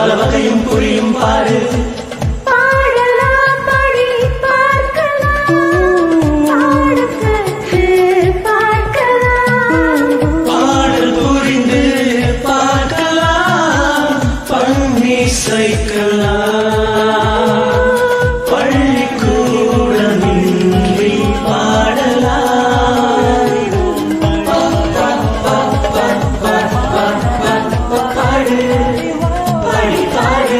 பல வகையும் புரியும் பாரு. பாடல் புரிந்து பார்க்கலாம், பண்ணி சைக்கலாம், பள்ளிக்கூடமின்றி பாடலாம். பாடு பாடி பாடு,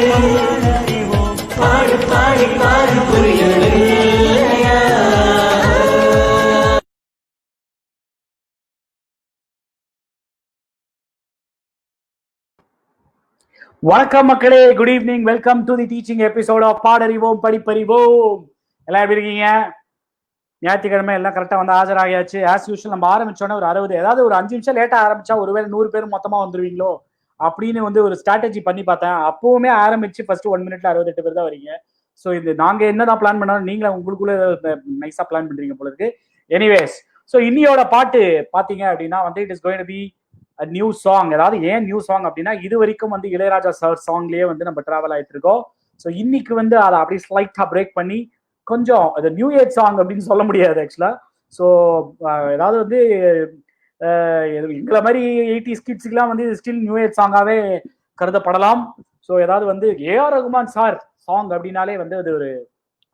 பாடு பாடி பாடு, புரியவில்லையா? வணக்கம் மக்களே, good evening. Welcome to the teaching episode of Paadarivom Padipparivom. எல்லாம் எப்படி இருக்கீங்க? ஞாயிற்றுக்கிழமை எல்லாம் கரெக்டாக வந்து ஆஜராகியாச்சு. ஆஸ் யூஷுவல் நம்ம ஆரம்பிச்சோன்னே ஒரு 60, ஏதாவது ஒரு 5 நிமிஷம் லேட்டாக ஆரம்பிச்சா ஒருவேளை 100 பேர் மொத்தமாக வந்துருவீங்களோ அப்படின்னு வந்து ஒரு ஸ்ட்ராட்டஜி பண்ணி பார்த்தேன். அப்பவுமே ஆரம்பிச்சு ஃபர்ஸ்ட் 1 மினிட்ல 68 பேர் தான் வரீங்க. ஸோ இது நாங்கள் என்னதான் பிளான் பண்ணாலும் நீங்களே உங்களுக்குள்ள நைஸாக பிளான் பண்றீங்க போல இருக்கு. எனிவேஸ், ஸோ இன்னியோட பாட்டு பார்த்தீங்க அப்படின்னா வந்து it is going to be new song. அதாவது ஏன் நியூ சாங் அப்படின்னா, இது வரைக்கும் வந்து இளையராஜா சார் சாங்லயே வந்து நம்ம டிராவல் ஆயிட்டு இருக்கோம். ஸோ இன்னைக்கு வந்து அதை அப்படி ஸ்லைட்டா பிரேக் பண்ணி கொஞ்சம் அது நியூ ஏஜ் சாங் அப்படின்னு சொல்ல முடியாது ஆக்சுவலா. ஸோ ஏதாவது வந்து எங்களை மாதிரி 80s கிட்ஸுக்குலாம் வந்து ஸ்டில் நியூ ஏஜ் சாங்காவே கருதப்படலாம். ஸோ ஏதாவது வந்து ஏஆர் ரகுமான் சார் சாங் அப்படின்னாலே வந்து அது ஒரு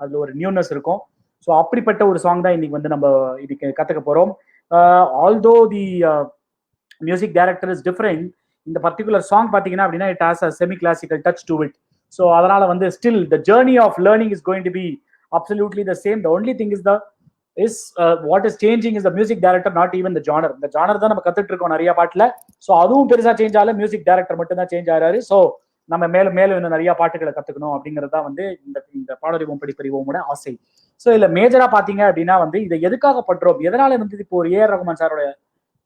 அதுல ஒரு நியூனஸ் இருக்கும். ஸோ அப்படிப்பட்ட ஒரு சாங் தான் இன்னைக்கு வந்து நம்ம இதுக்கு கத்துக்க போறோம். Although the music director is different, இந்த பர்டிகுலர் சாங் பாத்தீங்கன்னா அப்படின்னா it has a semi classical touch to it. So அதனால வந்து still the journey of learning is going to be absolutely the same. The only thing is what is changing is the music director, not even the genre. The genre தான் நம்ம கத்துட்டு இருக்கோம் நிறைய பாட்டுல. So அதுவும் பெருசா சேஞ்ச் ஆகல, music director மட்டும் தான் சேஞ்ச் ஆகிறாரு. ஸோ நம்ம மேலும் மேலும் இன்னும் நிறைய பாட்டுகளை கத்துக்கணும் அப்படிங்கிறது தான் வந்து இந்த பாடறிவோம் படிப்பறிவோமோட ஆசை. ஸோ இதுல மேஜரா பாத்தீங்க அப்படின்னா வந்து இதை எதுக்காக பண்றோம், எதனால வந்து இப்போ ஒரு ஏஆர் ரகுமான் சாரோட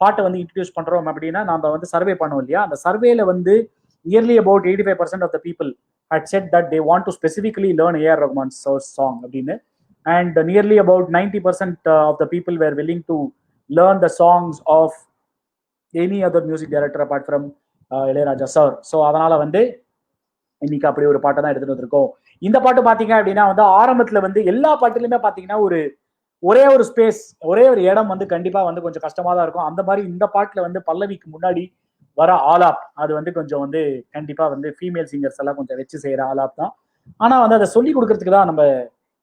பாட்டை வந்து இன்ட்ரடியூஸ் பண்றோம் அப்படின்னா, நம்ம வந்து சர்வே பண்ணோம் இல்லையா? அந்த சர்வேல வந்து nearly about 85% of the people had said that they want to specifically learn AR Rahman song அப்படின்னு. And nearly about 90% of the people were willing to learn the songs of any other music director apart from Ilaiyaraaja sir. So அதனால வந்து இன்னைக்கு அப்படி ஒரு பாட்டை தான் எடுத்துட்டு வந்திருக்கோம். இந்த பாட்டு பாத்தீங்க அப்படின்னா வந்து ஆரம்பத்துல வந்து எல்லா பாட்டுலையுமே பாத்தீங்கன்னா ஒரே ஒரு ஸ்பேஸ், ஒரே ஒரு இடம் வந்து கண்டிப்பா வந்து கொஞ்சம் கஷ்டமா தான் இருக்கும். அந்த மாதிரி இந்த பாட்டுல வந்து பல்லவிக்கு முன்னாடி வர ஆலாப் அது வந்து கொஞ்சம் வந்து கண்டிப்பா வந்து ஃபீமேல் சிங்கர்ஸ் எல்லாம் கொஞ்சம் வச்சு செய்யற ஆலாப் தான். ஆனா வந்து அதை சொல்லி கொடுக்கறதுக்கு தான் நம்ம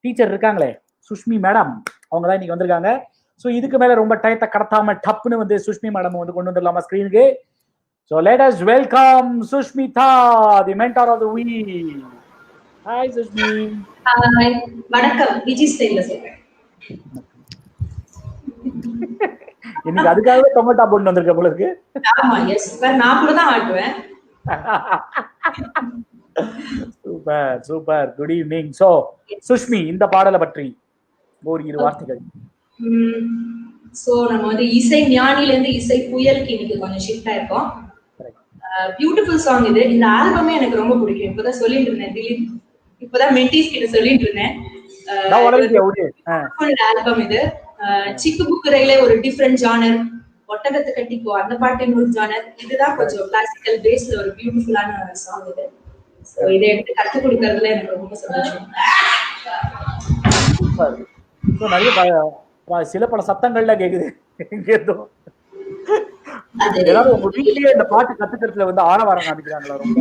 டீச்சர் இருக்காங்களே, சுஷ்மி மேடம், அவங்க தான் இன்னைக்கு வந்திருக்காங்க. ஸோ இதுக்கு மேல ரொம்ப டயத்தை கடத்தாம டப்புன்னு வந்து சுஷ்மி மேடம் வந்து கொண்டு வந்துடலாமா ஸ்கிரீனுக்கு? So let us welcome Sushmita, the mentor of the week. Hi Sushmi. Hi, வணக்கம். விஜி ஸ்டைல்ல சொல்றேன். இன்னைக்கு அதுக்காகவே டொமேட்டோ போட்டு வந்திருக்க போல இருக்கு. ஆமா, எஸ் சார், நான் கூட தான் ஆட்டுவேன். Super super, good evening. So Sushmi, இந்த பாடலை பற்றி ஒரு 2 வார்த்தைகள். சோ நம்ம வந்து இசை ஞானில இருந்து இசை புயலுக்கு இன்னைக்கு கொஞ்சம் ஷிஃப்ட் ஆயிருக்கோம். பியூட்டிஃபுல் சாங் இது. இந்த ஆல்பமே எனக்கு ரொம்ப பிடிக்கும். இப்பதான் சொல்லிட்டு இருந்தேன் திலீப், இப்பதான் மென்டிஸ் கிட்ட சொல்லிட்டு இருந்தேன். ஆல்பம் இது. சிக்கு புக்கு ரயிலே ஒரு டிஃப்ரெண்ட் ஜானர், ஒட்டகத்தை கட்டிக்கோ அந்த பாட்டு ஒரு ஜானர். இதுதான் கொஞ்சம் கிளாசிக்கல் பேஸ்ல ஒரு பியூட்டிஃபுல்லான சாங் இது. சோ இதை எடுத்து கற்றுக் கொடுக்கறதுல எனக்கு ரொம்ப சந்தோஷம். நிறைய சில பல சத்தங்கள்ல கேக்குது. உங்க வீட்லயே இந்த பாட்டு கத்துக்கிறதுல வந்து ஆரவாரம் காமிக்கிறாங்களா? ரொம்ப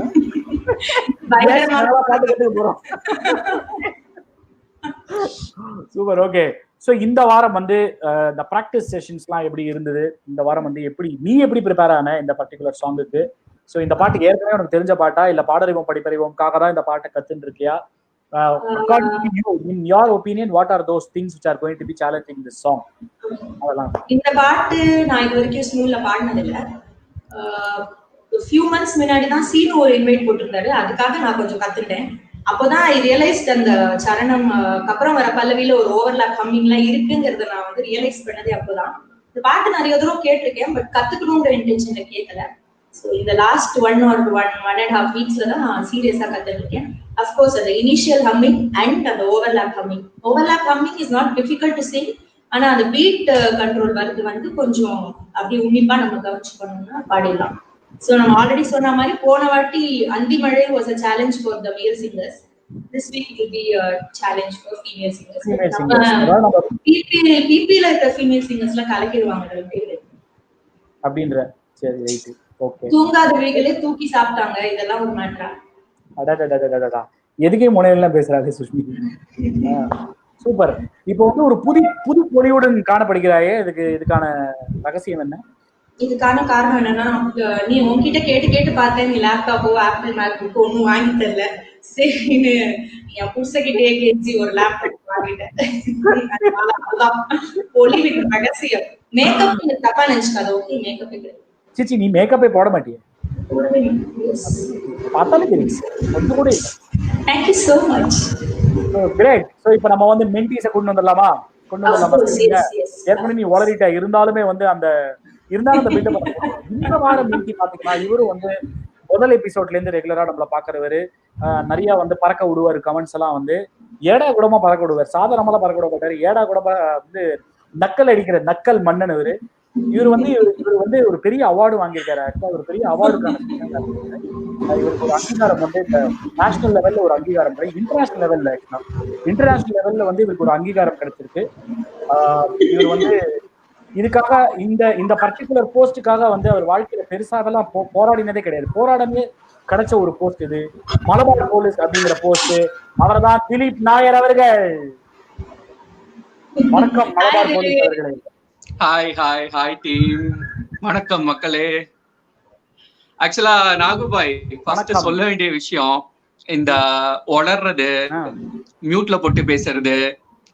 பாட்டு கத்துக்க போறோம். Super, okay. ஸோ இந்த வாரம் வந்து இந்த ப்ராக்டிஸ் செஷன்ஸ்லாம் எப்படி இருந்தது? இந்த வாரம் வந்து நீ எப்படி ப்ரிப்பேர் ஆன இந்த பர்டிகுலர் சாங்குக்கு? ஸோ இந்த பாட்டுக்கு ஏற்கனவே உனக்கு தெரிஞ்ச பாட்டா, இல்ல பாடறிவோம் படிப்பறிவோம்காக தான் இந்த பாட்டை கத்துன்னு இருக்கியா? According to you, in your opinion, what are those things which are going to be challenging this song? இந்த பாட்டு நான் இது வரைக்கும் ஸ்கூல்ல பாடினது இல்ல. few months முன்னாடி தான் சீனு ஒரு இன்வைட் போட்டிருந்தாரு, அதுக்காக நான் கொஞ்சம் கத்துட்டேன். அப்போதான் ஐ ரியலைஸ்ட் அந்த சரணம் அப்புறம் வர பல்லவியில ஒரு ஓவர்லாப் ஹம்மிங்லாம் இருக்குங்கிறத நான் வந்து ரியலைஸ் பண்ணதே அப்போதான். இந்த பாட்டு நிறைய தூரம் கேட்டிருக்கேன், பட் கத்துக்கணுங்கிற இன்டென்ஷன்ல கேட்கல. ஸோ இந்த லாஸ்ட் 1.5 வீக்ஸ்ல தான் நான் சீரியஸா கத்துருக்கேன். அஃப்கோர்ஸ் அந்த இனிஷியல் ஹம்மிங் அண்ட் அந்த overlap humming is not difficult to sing. ஆனா அந்த பீட் கண்ட்ரோல் வரது வந்து கொஞ்சம் அப்படி உன்னிப்பா நம்ம கவனிச்சு பண்ணோம்னா பாடிடலாம். சோ நம்ம ஆல்ரெடி சொன்ன மாதிரி போன வாட்டி அந்தி மழை was a challenge for the male singers. This week it will be a challenge for female singers. Female singers. அதாவது நம்ம பிபில இருக்க ஃபீமேல் சிங்கர்ஸ்ல கலக்கிடுவாங்க ரெண்டு பேரு அப்படின்ற. சரி ரைட் ஓகே. தூங்காத விழிகளே தூக்கி சாப்பிட்டாங்க, இதெல்லாம் ஒரு மேட்டரா? அடடடடடடா எதுக்கே முனையெல்லாம் பேசுறாரு சுஷ்மி. சூப்பர். இப்போ வந்து ஒரு புது பொலிவுடன் காணப்படுகிறாயே, இதுக்கான ரகசியம் என்ன? இதுக்கான காரணம் என்னன்னா, நீ உன்கிட்ட கேட்டு பார்த்தேன், நீ லேப்டாப்போ ஆப்பிள் மேக்புக்கோ ஒன்னும் வாங்கி தரல. சரின்னு என் புருஷகிட்டே கேஞ்சி ஒரு லேப்டாப் வாங்கிட்டேன். பொலிவின் ரகசியம். மேக்கப் தப்பா நினைச்சுக்காத, ஓகே? மேக்கப் சிச்சி நீ மேக்கப்பே போட மாட்டியே, பார்த்தாலே தெரியும். கொஞ்சம் கூட இல்லை. Thank you so much. Great. So இப்போ நம்ம வந்து மென்டீஸை கொண்டு வந்துடலாமா? ஏற்கனவே நீ வளரிட்ட இருந்தாலுமே வந்து அந்த பில்டப் இந்த வாரம் மென்டி பாத்தீங்கன்னா இவரும் வந்து முதல் எபிசோட்ல இருந்து ரெகுலரா நம்மள பாக்குறவரு. நிறைய வந்து பறக்க விடுவாரு, கமெண்ட்ஸ் எல்லாம் வந்து ஏடா கூடமா பறக்க விடுவார். சாதாரணமா பறக்க விட மாட்டாரு, ஏடா கூடமா வந்து நக்கல் அடிக்கிற நக்கல் மன்னன் இவரு. இவர் வந்து ஒரு பெரிய அவார்டு வாங்கியிருக்காரு. ஆக்சுவலா ஒரு பெரிய அவார்டுக்கான இவருக்கு ஒரு அங்கீகாரம் வந்து இந்த நேஷனல் லெவல்ல ஒரு அங்கீகாரம், இன்டர்நேஷனல் லெவல்ல வந்து இவருக்கு ஒரு அங்கீகாரம் கிடைச்சிருக்கு. இவர் வந்து இதுக்காக இந்த பர்டிகுலர் போஸ்டுக்காக வந்து அவர் வாழ்க்கையில பெருசாகலாம் போராடினதே கிடையாது. போராடமே கிடைச்ச ஒரு போஸ்ட் இது. மலபார் போலீஸ் அப்படிங்கிற போஸ்ட். அவர்தான் திலீப் நாயர் அவர்கள். வணக்கம் மலபார் போலீஸ் அவர்களே. Hi team. வணக்கம் மக்களே. ஆக்சுவலா நாகுபாய் ஃபர்ஸ்ட் சொல்ல வேண்டிய விஷயம், இந்த வளர்றது, மியூட்ல போட்டு பேசுறது,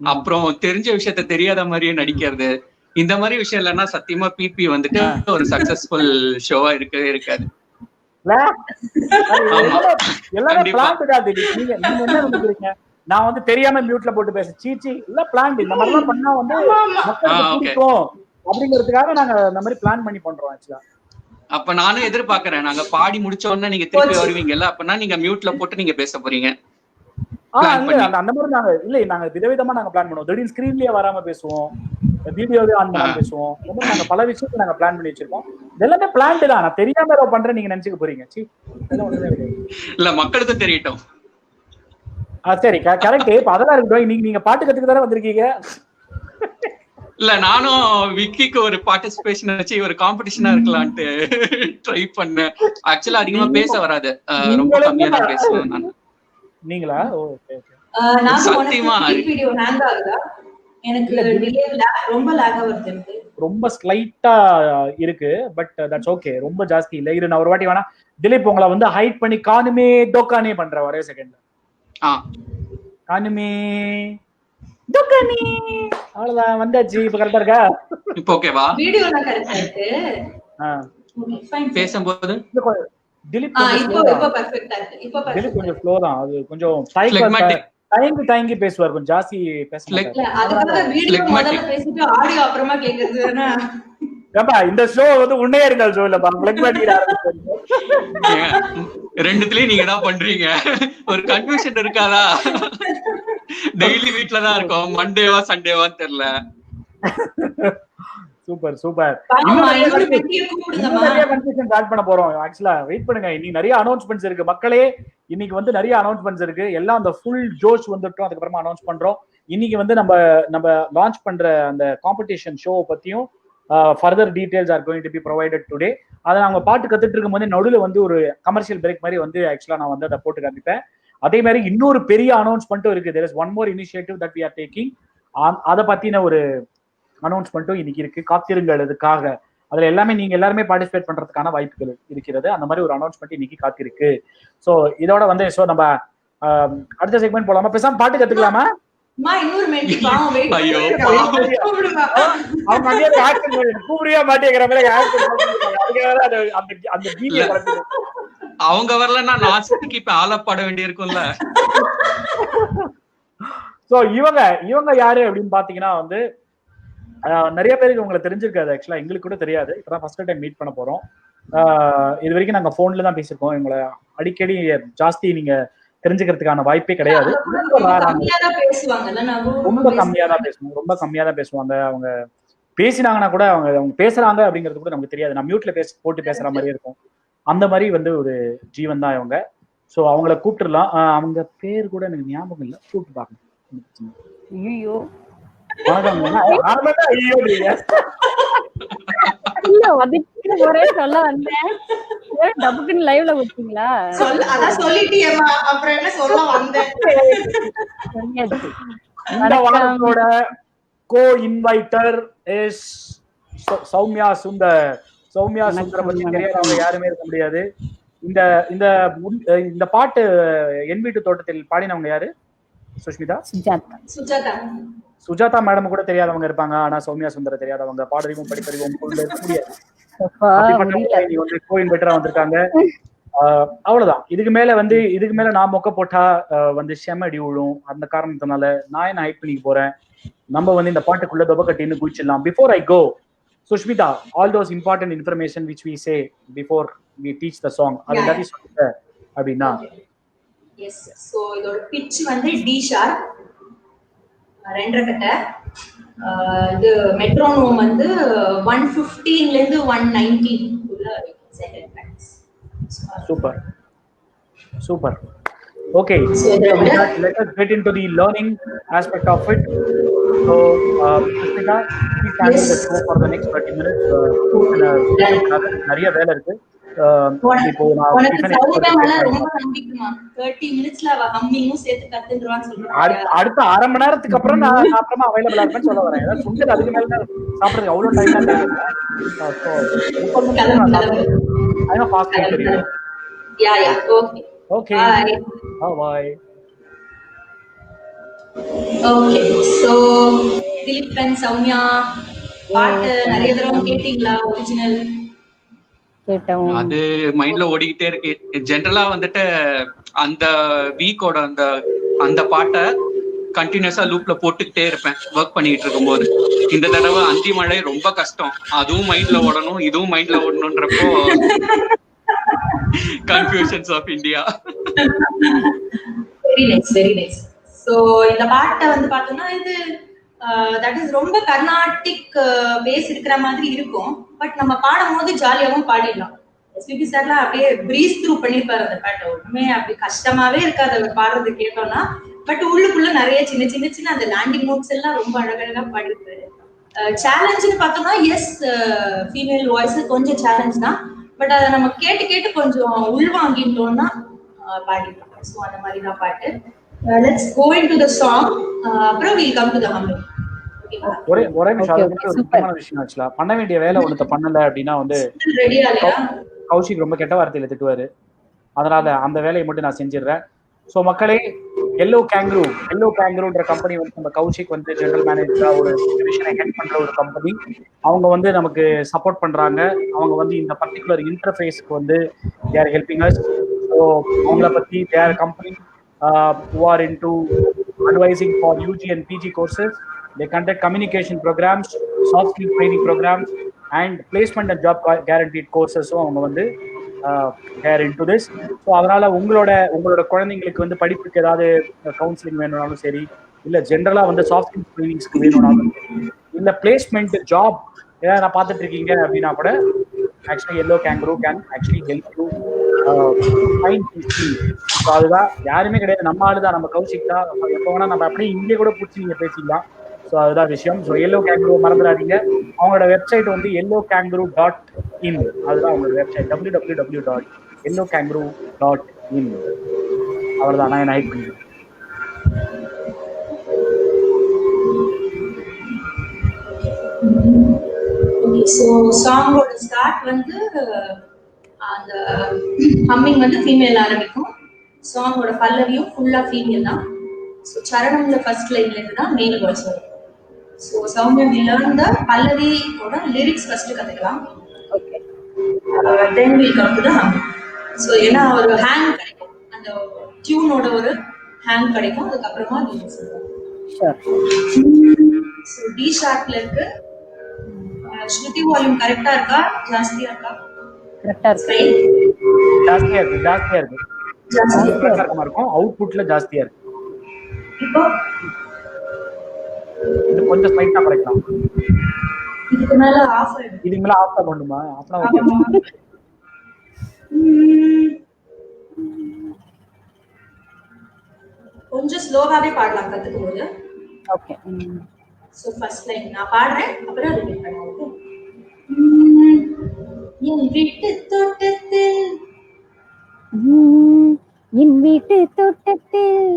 அப்புறம் தெரிஞ்ச விஷயத்த தெரியாத மாதிரியே நடிக்கிறது, இந்த மாதிரி விஷயம் இல்லைன்னா சத்தியமா பிபி வந்துட்டு ஒரு சக்சஸ்ஃபுல் ஷோவா இருக்காது. நான் வந்து தெரியாம மியூட்ல போட்டு பேச சீச்சி இல்ல பிளான் இந்த மாதிரி எல்லாம் பண்ணா வந்து அப்படிங்கிறதுக்காக நாங்க இந்த மாதிரி பிளான் பண்ணி பண்றோம். ஆக்சுவலா அப்ப நானும் எதிர்பார்க்கறேன், நாங்க பாடி முடிச்ச உடனே நீங்க திருப்பி வருவீங்கல்ல, அப்பனா நீங்க மியூட்ல போட்டு நீங்க பேச போறீங்க. அந்த மாதிரி நாங்க விதவிதமா நாங்க பிளான் பண்ணுவோம். திடீர்னு ஸ்கிரீன்லயே வராம பேசுவோம், வீடியோவே ஆன் பண்ணாம பேசுவோம். நாங்க பல விஷயத்தை நாங்க பிளான் பண்ணி வச்சிருக்கோம். எல்லாமே பிளான்டு தான். நான் தெரியாம ஏதோ பண்றேன் நீங்க நினைச்சுக்க போறீங்க. இல்ல மக்களுக்கு தெரியட்டும். சரி கரெக்ட். இப்ப அதெல்லாம் இருக்கட்டும். நீங்க பாட்டு கத்துக்க தானே வந்திருக்கீங்க. இல்ல நானும் விக்கிக்கு ஒரு பார்ட்டிசிபேஷன் வச்சு ஒரு காம்படிஷனா இருக்கலாம்னு ட்ரை பண்ணேன். ஆக்சுவலா அதிகமா பேச வராது, ரொம்ப கம்மியா தான் பேசுவேன் நான். நீங்களா? ஓகே சத்தியமா வீடியோ ஹேங் ஆகுதா? எனக்கு ரொம்ப லாக் ஆகுது, ரொம்ப ஸ்லைட்டா இருக்கு. பட் தட்ஸ் ஓகே, ரொம்ப ஜாஸ்தி இல்ல. இரு நான் ஒரு வாட்டி வேணா திலீப் உங்களை வந்து ஹைட் பண்ணி காணுமே டோக்கானே பண்ற ஒரே செகண்ட்ல. காணுமே டோக்கானே அவ்வளவுதான் வந்தாச்சு. இப்ப கரெக்டா இருக்கா? இப்போ ஓகேவா? வீடியோல கரெக்ட்டா இருக்கு. பேசும்போது திலீப் இப்போ பெர்ஃபெக்ட்டா இருக்கு. இப்போ திலீப் கொஞ்சம் ஸ்லோ தான். அது கொஞ்சம் தயங்கி பேசுவார், கொஞ்சம் ஜாஸ்தி பேச மாட்டாரு. அதுக்காக வீடியோ முதல்ல பேசிட்டு ஆடியோ அப்புறமா கேக்குறதுனா ஏப்பா இந்த ஷோ வந்து உன்னையே இருந்தால் ஷோ இல்லப்பா. பிளாக்மேட்டிக் ரெண்டுத்துலயும் நீங்க தான் பண்றீங்க. ஒரு கன்ஃபியூஷன் இருக்காதா? டெய்லி வீட்ல தான் இருக்கோம், மண்டேவா சண்டேவான்னு தெரியல. சூப்பர் நிறைய கன்ஃபியூஷன் ஆட் பண்ண போறோம். ஆக்சுவலா வெயிட் பண்ணுங்க, இன்னைக்கு நிறைய அனௌன்ஸ்மெண்ட்ஸ் இருக்கு மக்களே. இன்னைக்கு வந்து நிறைய அனௌன்ஸ்மெண்ட்ஸ் இருக்கு. எல்லாம் அந்த ஃபுல் ஜோஷ் வந்துட்டோம். அதுக்கப்புறமா அனௌன்ஸ் பண்றோம். இன்னைக்கு வந்து நம்ம லான்ச் பண்ற அந்த காம்படிஷன் ஷோ பத்தியும் further details are going to be provided today. அதை நாங்க பாட்டு கத்துட்டு இருக்கும் போது நடுவில் வந்து ஒரு கமர்ஷியல் பிரேக் மாதிரி வந்து ஆக்சுவலா நான் வந்து அதை போட்டு காமிப்பேன். அதே மாதிரி இன்னொரு பெரிய அனௌன்ஸ்மெண்ட்டும் இருக்கு. There is one more initiative that we are taking. அதை பத்தின ஒரு அனௌன்ஸ்மெண்ட்டும் இன்னைக்கு இருக்கு. காத்திருங்கள் அதுக்காக. அதுல எல்லாமே நீங்க எல்லாருமே பார்ட்டிசிபேட் பண்றதுக்கான வாய்ப்புகள் இருக்கிறது. அந்த மாதிரி ஒரு அனௌன்ஸ்மெண்ட் இன்னைக்கு காத்திருக்கு. ஸோ இதோட வந்து ஸோ நம்ம அடுத்த செக்மெண்ட் போலாமா? பேசாம பாட்டு கத்துக்கலாமா? அவங்க வரலன்னா நாஸ்திக்கு இப்ப ஆளப்பட வேண்டி இருக்கும்ல. சோ இவங்க யாரு அப்படின்னு பாத்தீங்கன்னா வந்து நிறைய பேருக்கு உங்களை தெரிஞ்சிருக்காது. ஆக்சுவலா எங்களுக்கு கூட தெரியாது. இப்பதான் ஃபர்ஸ்ட் டைம் மீட் பண்ண போறோம். இது வரைக்கும் நாங்க போன்ல தான் பேசிருக்கோம். எங்களை அடிக்கடி ஜாஸ்தி நீங்க தெரிஞ்சுக்கிறதுக்கான வாய்ப்பே கிடையாது. ரொம்ப கம்மியா தான் பேசுவாங்க. அவங்க பேசினாங்கன்னா கூட அவங்க பேசுறாங்க அப்படிங்கிறது கூட நமக்கு தெரியாது. நான் மியூட்ல போட்டு பேசுற மாதிரி இருக்கும். அந்த மாதிரி வந்து ஒரு ஜீவன் தான் இவங்க. ஸோ அவங்கள கூப்பிட்டுலாம். அவங்க பேர் கூட எனக்கு ஞாபகம் இல்லை, கூப்பிட்டு பார்க்கணும். ஐயோ ஒரே சொல்ல வந்தேன், டபுக்குன்னு லைவ்ல கொடுத்தீங்களா? அதான் சொல்லிட்டியேம்மா, அப்புறம் என்ன சொல்ல வந்தேன். இந்த வாரத்தோட கோ இன்வைட்டர் இஸ் சௌமியா சுந்தர். சௌமியா சுந்தர பத்தி தெரியாதவங்க யாருமே இருக்க முடியாது. இந்த இந்த இந்த பாட்டு என் வீட்டு தோட்டத்தில் பாடினவங்க யாரு? சுஷ்மிதா, சுஜாதா மேடம் கூட தெரியாதவங்க இருப்பாங்க. ஆனா சௌமியா சுந்தர தெரியாதவங்க பாடறிவும் படிப்பறிவும் கோ இன்வைட்டரா வந்திருக்காங்க. அவ்வளவுதான். இதுக்கு மேல நான் மொக்க போட்டா வந்து செமடி விழும். அந்த காரணத்தினால நான் என்ன ஹைட் பண்ணிக்க போறேன். நம்ம வந்து இந்த பாட்டுக்குள்ள தொப கட்டின்னு குதிச்சிடலாம். Before I go, Sushmita, all those important information which we say before we teach the song, அது எல்லாத்தையும் சொல்லுங்க அப்படின்னா. எஸ், சோ இதோட பிட்ச் வந்து டி ஷார்ப், 2 கட்ட. இது மெட்ரோனோம் வந்து 115 ல இருந்து 119 உள்ள செகண்ட் பேட்ஸ். Super super. Okay, so let us get into the learning aspect of it. So, Sushmita, please handle the show for the next 30 minutes. நிறைய வேலை இருக்கு. இப்போ நான் 30 மினிட்ஸ்ல அவ ஹம்மிங்கும் சேர்த்து கத்துன்றான்னு சொல்றாங்க. அடுத்த அரை மணி நேரத்துக்கு அப்புறம் நான் அப்புறமா அவைலபிளா இருப்பேன்னு சொல்ல வரேன். ஏதாவது சுண்டல் அதுக்கு மேல சாப்பிடுறது அவ்வளவு டைம் இல்லை. அதனால ஃபாஸ்ட் தெரியும். Yeah okay. Okay. Bye. Okay. So, Dilip and Soumya, பாட்டு நிறைய தடவை கேட்டீங்களா? ஒரிஜினல் கேட்டோம். அது மைண்ட்ல ஓடிக்கிட்டே இருக்கு. ஜெனரலா வந்துட்டு அந்த வீக்கோட அந்த பாட்டை கண்டினியூஸா லூப்ல போட்டுக்கிட்டே இருப்பேன் ஒர்க் பண்ணிட்டு இருக்கும் போது. இந்த தடவை அந்தி மழை ரொம்ப கஷ்டம். அதுவும் மைண்ட்ல ஓடணும், இதுவும் மைண்ட்ல ஓடணும்ன்றப்போ Confusions of India. Very nice. So இந்த பாட்டை வந்து பார்த்தோம்னா இது தட் இஸ் ரொம்ப கர்நாடிக் பேஸ் இருக்கிற மாதிரி இருக்கும். பட் நம்ம பாடும் போது ஜாலியாவும் பாடிடலாம். எஸ்பிபி சார்லாம் அப்படியே பிரீஸ் த்ரூ பண்ணிருப்பாரு அந்த பாட்டை. ஒண்ணுமே அப்படி கஷ்டமாவே இருக்காது அவர் பாடுறது கேட்டோம்னா. பட் உள்ளுக்குள்ள நிறைய சின்ன அந்த லேண்டிங் நோட்ஸ் எல்லாம் ரொம்ப அழகழகா பாடிருப்பாரு. சேலஞ்சுன்னு பார்த்தோம்னா எஸ், ஃபீமேல் வாய்ஸ் கொஞ்சம் சேலஞ்ச் தான். பட் அதை நம்ம கேட்டு கொஞ்சம் உள்வாங்கிட்டோம்னா பாடிக்கலாம். ஸோ அந்த மாதிரி தான் பாட்டு. Let's go into the song. அப்புறம் will come to the humming. ஒரே நிமிஷம். முக்கியமான விஷயம் ஆக்சுவலா பண்ண வேண்டிய வேலை ஒண்ணு பண்ணல அப்படின்னா வந்து கௌஷிக் ரொம்ப கெட்ட வார்த்தையில திட்டுவாரு. அதனால அந்த வேலையை மட்டும் நான் செஞ்சிடுறேன். ஸோ மக்களே, எல்லோ கேங்க்ரூன்ற கம்பெனி வந்து நம்ம கௌஷிக் வந்து ஜெனரல் மேனேஜரா ஒரு டிவிஷனை ஹெட் பண்ற ஒரு கம்பெனி. அவங்க வந்து நமக்கு சப்போர்ட் பண்றாங்க. அவங்க வந்து இந்த பர்டிகுலர் இன்டர்ஃபேஸ்க்கு வந்து they are helping us. So அவங்கள பத்தி they are a company who are into advising for UG and PG courses. They conduct communication programs, soft skill training programs and placement and job guaranteed courses. So அவங்க வந்து care into this. So அதனால உங்களோட குழந்தைங்களுக்கு வந்து படிப்புக்கு ஏதாவது counselling வேணும்னாலும் சரி, இல்லை ஜென்ரலாக வந்து சாஃப்ட் ஸ்கில் ட்ரைனிங்ஸ்க்கு வேணும்னாலும், இல்லை பிளேஸ்மெண்ட் ஜாப் ஏதாவது நான் பார்த்துட்டு இருக்கீங்க அப்படின்னா கூட actually yellow kangaroo can actually help you find this. So அதுதான், யாருமே கிடையாது, நம்ம ஆளு தான், நம்ம கௌஷிக் தான். எப்போ வேணா நம்ம அப்படியே இங்கே கூட பிடிச்சி நீங்கள் பேசிக்கலாம். ஸோ அதுதான் விஷயம். ஸோ எல்லோ கேங்க்ரூ மறந்துடாதீங்க. அவங்களோட வெப்சைட் வந்து yellowkangaroo.in. அதுதான் அவங்களோட வெப்சைட், www.yellowkangaroo.in. அவ்வளோதான், நான் ஹைட் பண்ணிடுறேன். ஸோ சாங்கோட ஸ்டார்ட் வந்து அந்த ஹம்மிங் வந்து ஃபீமேல் ஆரம்பிக்கும். சாங்கோட பல்லவியும் ஃபுல்லா ஃபீமேல் தான். ஸோ சரணம்ல ஃபர்ஸ்ட் லைன்ல இருந்து தான் மெயின் வாய்ஸ் வரும். So Soumya will learn the பல்லவியோட லிரிக்ஸ் ஃபர்ஸ்ட் கத்துக்கலாம். Okay, then will come to the humming. So ஏன்னா ஒரு ஹேங் கிடைக்கும், அந்த டியூனோட ஒரு ஹேங் கிடைக்கும். அதுக்கப்புறமா லிரிக்ஸ் வரும். ஸோ டி ஷார்ப்ல இருக்கு. ஸ்ருதி வால்யூம் கரெக்டா இருக்கா, ஜாஸ்தியா இருக்கா? கரெக்டா இருக்கு. ஜாஸ்தியா இருக்கு. இருக்கும், அவுட்புட்ல ஜாஸ்தியா இருக்கு. இப்போ இது கொஞ்சம் ஸ்லைட்டா குறைக்கலாம். இதுக்கு மேல ஆஃப் ஆயிடும். இதுக்கு மேல ஆஃப் பண்ணணுமா? அப்பனா ஓகே. கொஞ்சம் ஸ்லோவாவே பாடலாம் கத்துக்கும் போது. ஓகே. சோ ஃபர்ஸ்ட் லைன் நான் பாடுறேன், அப்புறம் ரிப்பீட் பண்ணுவோம். என் வீட்டு தோட்டத்தில் என் வீட்டு தோட்டத்தில்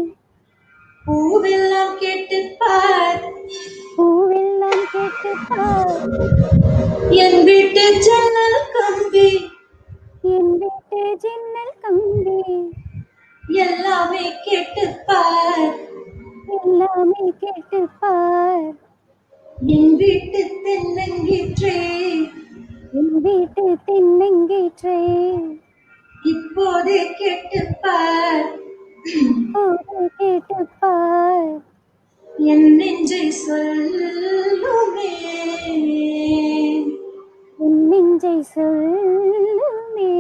பூவெல்லாம் கேட்டுப்பார், பூவெல்லாம் கேட்டுப்பார், என் வீட்டு ஜன்னல் கம்பி என் வீட்டு ஜன்னல் கம்பி எல்லாமே கேட்டுப்பார், எல்லாமே கேட்டுப்பார், என் வீட்டு தென்னங்கீற்றே என் வீட்டு தென்னங்கீற்றே இப்போதே கேட்டுப்பார், இப்போது கேட்டுப்பார், என் நெஞ்சை சொல்லுமே, என் நெஞ்சை சொல்லுமே.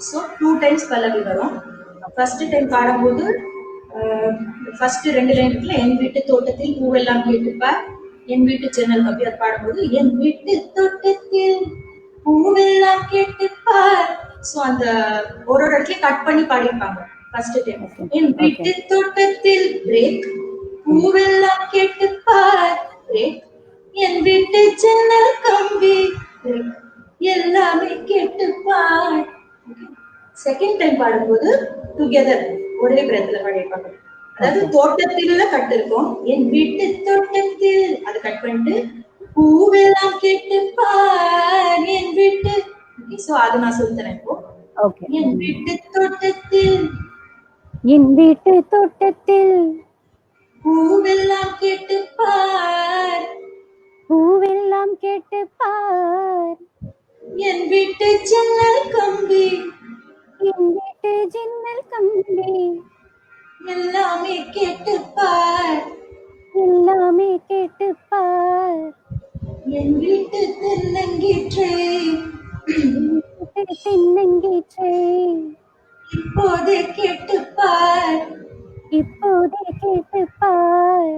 ஸோ 2 டைம்ஸ் பல்லவி வரும். ஃபர்ஸ்ட் டைம் பாடும்போது ஃபர்ஸ்ட் 2 லைன் இருக்குல்ல, என் வீட்டு தோட்டத்தில் பூவெல்லாம் கேட்டுப்பார், என் வீட்டு ஜன்னல் கம்பி, அது பாடும்போது என் வீட்டு தோட்டத்தில் பூவெல்லாம் கேட்டுப்பார். ஸோ அந்த ஒரு இடத்துல கட் பண்ணி பாடிருப்பாங்க ஃபர்ஸ்ட் டைம். என் வீட்டு தோட்டத்தில் பிரேக், பூவெல்லாம் கேட்டுப்பார் பிரேக், என் வீட்டு ஜன்னல் கம்பி பிரேக், எல்லாமே கேட்டுப்பார். செகண்ட் டைம் பாடும்போது டுகெதர் ஒரே பிரத்துல பாடிருப்பாங்க. அதாவது தோட்டத்தில கட் இருக்கும், என் வீட்டு தோட்டத்தில் அது கட் பண்ணிட்டு பூவெல்லாம் கேட்டுப்பார் என் வீட்டு. சோ அது நான் சொல்றேன் இப்போ. ஓகே. என் வீட்டு தோட்டத்தில் என் வீட்டு தோட்டத்தில் பூவெல்லாம் கேட்டுப்பார், பூவெல்லாம் கேட்டுப்பார், என் வீட்டு ஜன்னல் கம்பி என் வீட்டு ஜன்னல் கம்பி எல்லாமே கேட்டுப்பார், எல்லாமே கேட்டுப்பார், என் வீட்டு தென்னங்கீற்றே தென்னங்கீற்றே இப்போதே கேட்டுப்பார், இப்போதே கேட்டுப்பார்,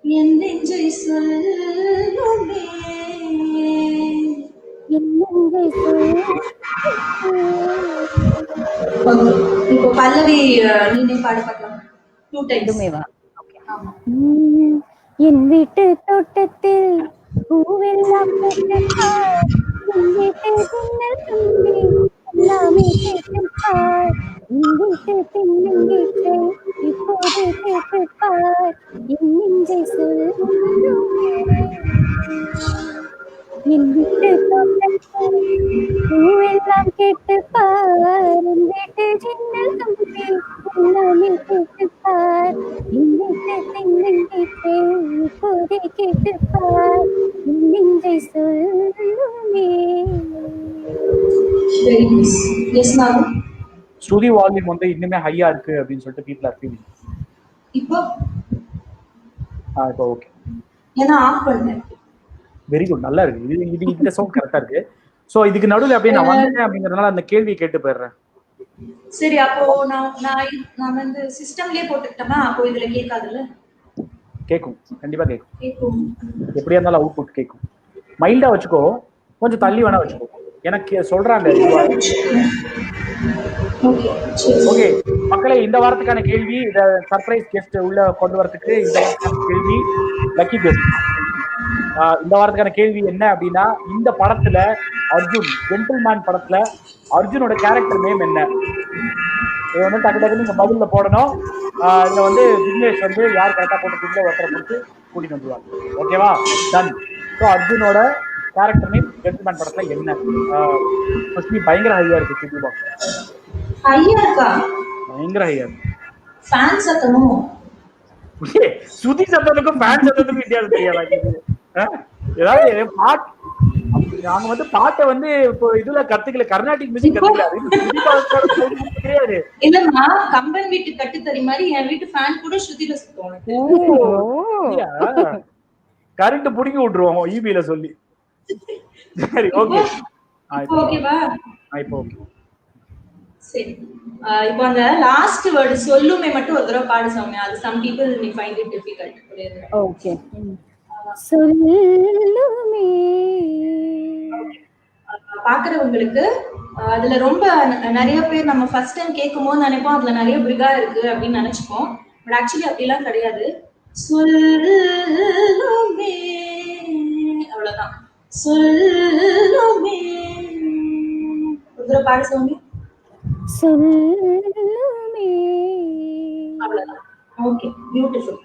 என் நெஞ்சை சொல்லுமே, என் நெஞ்சை சொல்லுமே. இப்போ பல்லவி நீனே பாட பார்க்கலாம் 2 டைம்ஸ். இதுமேவா? என் வீட்டு தோட்டத்தில் பூவெல்லாம் கேட்டுப்பார், என் வீட்டு ஜன்னல் கம்பி எல்லாமே கேட்டுப்பார், என் வீட்டு தென்னங்கீற்றே இப்போது கேட்டுப்பார், என் நெஞ்சை சொல்லுமே. என் வீட்டு தோட்டத்தில் பூவெல்லாம் கேட்டுப்பார், என் வீட்டு ஜன்னல் கம்பி எல்லாமே கேட்டுப்பார், என் வீட்டு தென்னங்கீற்றே இப்போதே கேட்டுப்பார், என் நெஞ்சை சொல்லுமே. Very nice. எஸ் நாகு. ஸ்ருதி வால்யூம் வந்து இன்னுமே ஹையா இருக்கு அப்படின்னு சொல்லிட்டு பீப்புள் ஆர் ஃபீலிங். இப்போ இப்போ ஓகே, ஏன்னா ஆஃப் பண்ணேன். வெரி குட், நல்லா இருக்கு. இது இந்த சவுண்ட் கரெக்டா இருக்கு. சோ இதுக்கு நடுவில் அப்படியே நான் வந்துட்டேன் அப்படிங்கறதுனால அந்த கேள்வியை கேட்டு போயிடுறேன். சரி, அப்போ நான் வந்து சிஸ்டம்லயே போட்டுக்கிட்டோமா, அப்போ இதுல கேட்காதுல்ல? கேட்கும், கண்டிப்பா கேட்கும். கேட்கும். எப்படியா இருந்தாலும் அவுட்புட் கேட்கும். மைல்டா வச்சுக்கோ, கொஞ்சம் தள்ளி வேணா வச்சுக்கோ. எனக்கு சொல்றாங்க. ஓகே மக்களே, இந்த வாரத்துக்கான கேள்வி, இத சர்ப்ரைஸ் கெஸ்ட் உள்ள கொண்டு வரதுக்கு இந்த வாரத்துக்கான கேள்வி லக்கி கெஸ்ட். இந்த வாரத்துக்கான கேள்வி என்ன அப்படின்னா, இந்த படத்துல அர்ஜுன், ஜென்டில்மேன் படத்துல அர்ஜுனோட கேரக்டர் நேம் என்ன? இது வந்து டக்கு டக்குன்னு நீங்க பதில்ல போடணும். இதுல வந்து விக்னேஷ் வந்து யார் கரெக்டா போட்டுருக்கீங்களோ ஒருத்தரை கொடுத்து கூட்டிட்டு வந்துருவாங்க. ஓகேவா? டன். ஸோ அர்ஜுனோட கேரக்டர் நேம் ஜென்டில்மேன் படத்துல என்ன? பயங்கர ஹையா இருக்கு. சிட்டி பாக்ஸ் ஹையா இருக்கா? பயங்கர ஹையா இருக்கு. ஃபேன் சத்தமும் சுதி சத்தத்துக்கும் ஃபேன் சத்தத்துக்கும் வித்தியாசம் தெரியாது. ஏதாவது பாட்டு நாங்க வந்து பாட்டை வந்து இப்போ இதுல கத்துக்கல, கர்நாடிக் மியூசிக் கத்துக்கல. இல்லம்மா, கம்பன் வீட்டு கட்டுத்தறி மாதிரி என் வீட்டு ஃபேன் கூட ஸ்ருதில சுத்தும். கரண்ட் புடிங்கி விட்டுருவோம் ஈபில சொல்லி. சரி, ஓகே. ஓகேவா? இப்போ ஓகே. சரி, இப்போ அந்த லாஸ்ட் வேர்ட் சொல்லுமே மட்டும் ஒரு தடவை பாடு சௌமியா. அது some people may find it difficult. Okay. சொல்லுமே. பாக்குறவங்களுக்கு அதுல ரொம்ப நிறைய பேர் நம்ம ஃபர்ஸ்ட் டைம் கேட்கும் போது நினைப்போம் அதுல நிறைய பிரிகா இருக்கு அப்படின்னு நினைச்சுப்போம். பட் ஆக்சுவலி அப்படிலாம் கிடையாது. சொல்லுமே, அவ்வளவுதான். சொல்லுமே. ஒரு பாட சோமி. சொல்லுமே. அவ்வளவுதான். Okay, beautiful.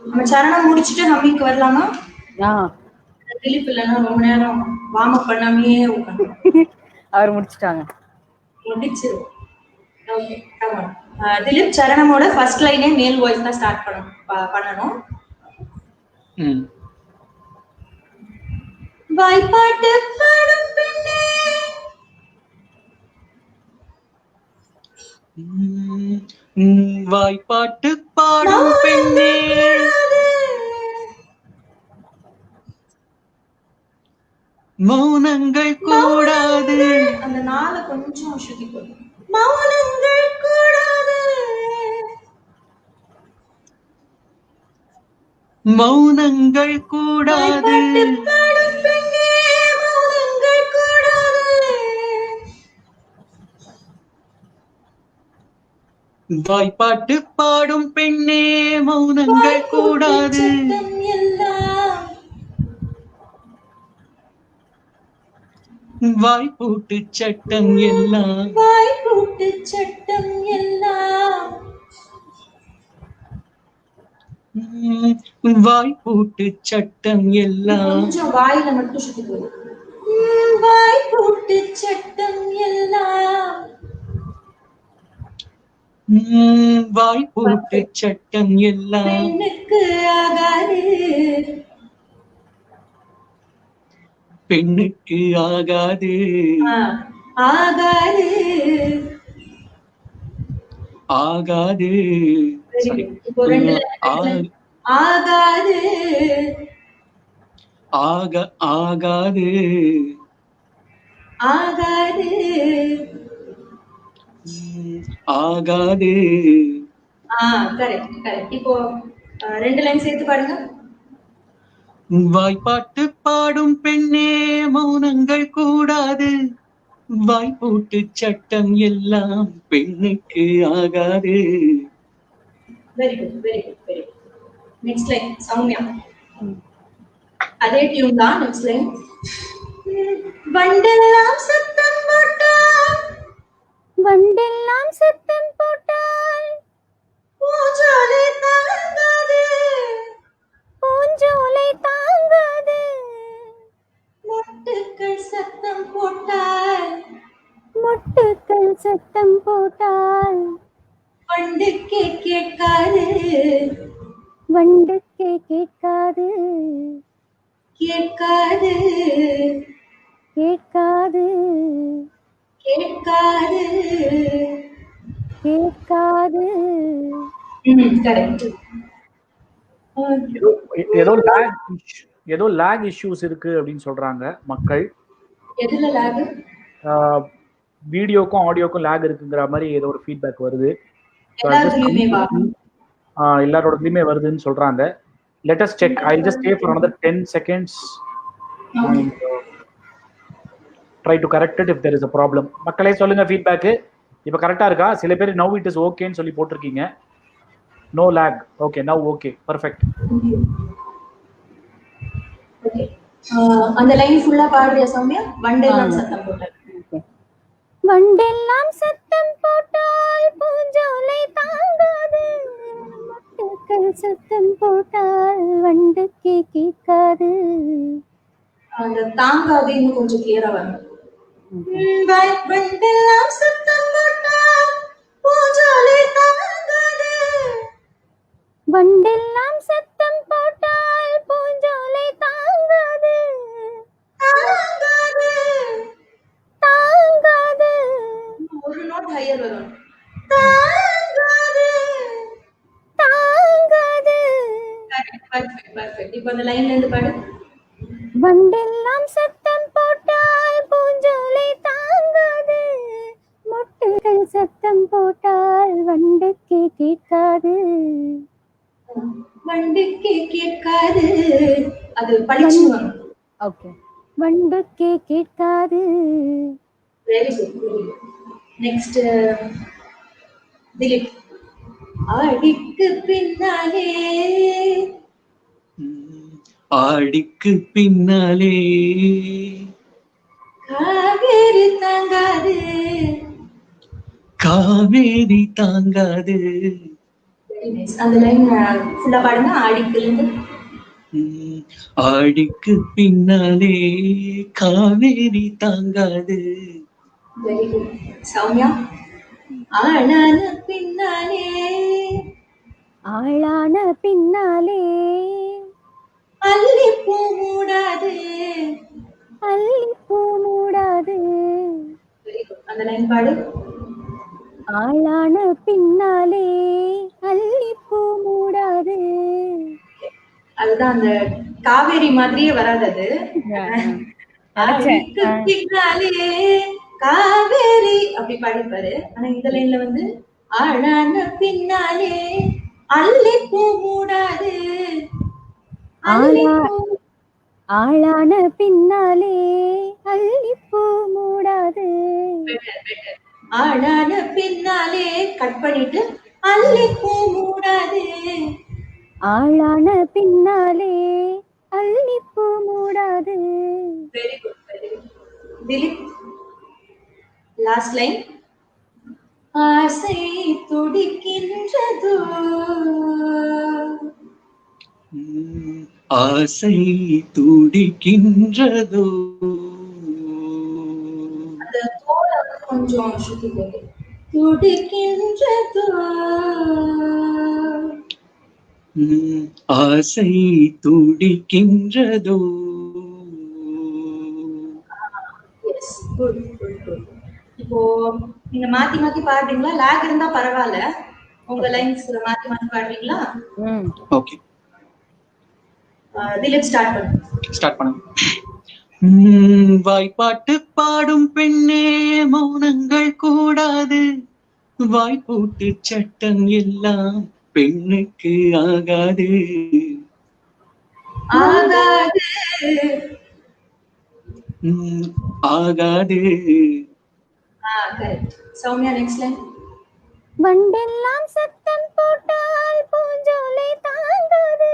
நம்ம சரணம் முடிச்சுட்டு ஹம்மிக்கு வரலாமா? திலீப் இல்லைன்னா ரொம்ப நேரம் வார்ம் அப் பண்ணாமே உட்காந்து அவர் முடிச்சிட்டாங்க. முடிச்சு. ஓகே, திலீப் சரணமோட ஃபர்ஸ்ட் லைனே மேல் வாய்ஸ் தான் ஸ்டார்ட் பண்ணணும். வாய்ப்பாட்டு பாடும் பெண்ணே, வாய்ப்பாட்டு பாடும் பெண்ணே, மௌனங்கள் கூடாது. அந்த நாளை கொஞ்சம் ஸ்ருதி போடும். மௌனங்கள் கூடாது, மௌனங்கள் கூடாது, வாய்ப்பாட்டு பாடும் பெண்ணே, மௌனங்கள் கூடாது. வாய்ப்பூட்டு சட்டம் எல்லாம், வாய்ப்பூட்டு சட்டம் எல்லாம், வாய்ப்பூட்டு சட்டம் எல்லாம். கொஞ்சம் வாயில மட்டும் சுத்தி போகுது. வாய்ப்பூட்டு சட்டம் எல்லாம், வாய்ப்பூட்டு சட்டம் எல்லாம். பெண்ணுக்கு ஆகாது, பெண்ணுக்கு ஆகாது, ஆகாது, ஆகாது. ஆகாது, ஆகாது, ஆகாது, ஆகாது. Correct correct. இப்போ ரெண்டு லைன் சேர்த்து பாருங்க. வாய்ப்பாட்டு பாடும் பெண்ணே, மௌனங்கள் கூடாது, வாய்ப்பூட்டு சட்டம் எல்லாம் பெண்ணுக்கு ஆகாது. Very good, very good, very good. Next line Soumya. அதே டியூன் தான். Next line. வண்டெல்லாம் சத்தம் போட்டால், வண்டெல்லாம் சத்தம் போட்டால், பூஞ்சோலை தாங்காது, பூஞ்சோலை தாங்காது. மொட்டுக்கள் சத்தம் போட்டால், மொட்டுக்கள் சத்தம் போட்டால், வண்டுக்கே கேட்காது, வண்டுக்கே கேட்காது, கேட்காது, கேட்காது, கேட்காது, கேட்காது. கரெக்ட். ஏதோ லேக் இஷ்யூஸ் இருக்கு அப்படின்னு சொல்றாங்க மக்கள். எதுல லேக்? வீடியோக்கும் ஆடியோக்கும் லேக் இருக்குங்கிற மாதிரி ஏதோ ஒரு ஃபீட்பேக் வருது. எல்லாரோடதுலயுமே வருதுன்னு சொல்றாங்க. Let us check. I'll just stay for another 10 seconds and try to correct it if there is a problem. மக்களே சொல்லுங்க ஃபீட்பேக். இப்போ கரெக்டா இருக்கா? சில பேர் now it is okay ன்னு சொல்லி போட்டுருக்கீங்க. No lag. Okay, now okay. Perfect. Okay. அந்த லைன் ஃபுல்லா பாடுறியா சௌமியா? வண்டெல்லாம் சத்தம் போட்டால். வண்டெல்லாம் சத்தம் போட்டால், பூஞ்சோலை தாங்காது, மொட்டுக்கள் சத்தம் போட்டால், வண்டுக்கே கேட்காது. அந்த தாங்காது இன்னும் கொஞ்சம் கிளியரா வரணும். வண்டெல்லாம் சத்தம் போட்டால், பூஞ்சோலை தாங்காது, வண்டெல்லாம் சத்தம் போட்டால், பூஞ்சோலை தாங்காது, தாங்காது, தாங்காது. ஒரு நோட் ஹையர் வரும். தாங்காது, தாங்காது. Perfect perfect. இப்போ அந்த லைன்ல இருந்து பாடு. வண்டெல்லாம் சத்தம் போட்டால், பூஞ்சோலை தாங்காது, மொட்டுக்கள் சத்தம் போட்டால், வண்டுக்கே கேட்காது, வண்டுக்கே கேட்காது. அது பளிச்சு வரும். ஓகே. வண்டுக்கே கேட்காது. Very good. நெக்ஸ்ட் திலீப். ஆடிக்கு பின்னாலே ஆடிக்கு பின்னாலே காவேரி தாங்காது. காவேரி தாங்காது. Very nice. அந்த லைன் ஃபுல்லா பாடுங்க. ஆடிக்குல இருந்து. ஆடிக்கு பின்னாலே காவேரி தாங்காது. Very good. சௌமியா. ஆளான பின்னாலே ஆளான பின்னாலே அல்லிப்பூ மூடாது. அல்லிப்பூ மூடாது. Very good. அந்த லைன் பாடு. ஆளான பின்னாலே அல்லிப்பூ மூடாது. அதுதான் அந்த காவேரி மாதிரியே வராது அது. ஆடிக்கு பின்னாலே காவேரி அப்படி பாடிப்பாரு. ஆனா இந்த லைன்ல வந்து ஆளான பின்னாலே அல்லிப்பூ மூடாது. அல்லிப்பூ. ஆளான பின்னாலே அல்லிப்பூ மூடாது. ஆளான பின்னாலே கட் பண்ணிட்டு அல்லிப்பூ மூடாது. ஆளான பின்னாலே அல்லிப்பூ மூடாது. Very good, very good. Dileep. Last line. ஆசை துடிக்கின்றதோ. ஆசை துடிக்கின்றதோ. அந்த தோலை வந்து கொஞ்சம் சுத்தி போகுது. துடிக்கின்றதோ. ஆசை துடிக்கின்றதோ. Yes, good good good. இப்போ நீங்க மாத்தி மாத்தி பாடுறீங்களா? லாக் இருந்தா பரவாயில்ல. உங்க லைன்ஸ் மாத்தி மாத்தி பாடுறீங்களா? ஓகே. திலீப் ஸ்டார்ட் பண்ணுங்க. ஸ்டார்ட் பண்ணுங்க. வாய்ப்பாட்டு பாடும் பெண்ணே மௌனங்கள் கூடாது. வாய்ப்போட்டு சட்டம் எல்லாம் பெண்ணுக்கு ஆகாது. ஆகாது. ஆகாது. கரெக்ட். Soumya next line. வண்டெல்லாம் சத்தம் போட்டால் பூஞ்சோலை தாங்காது.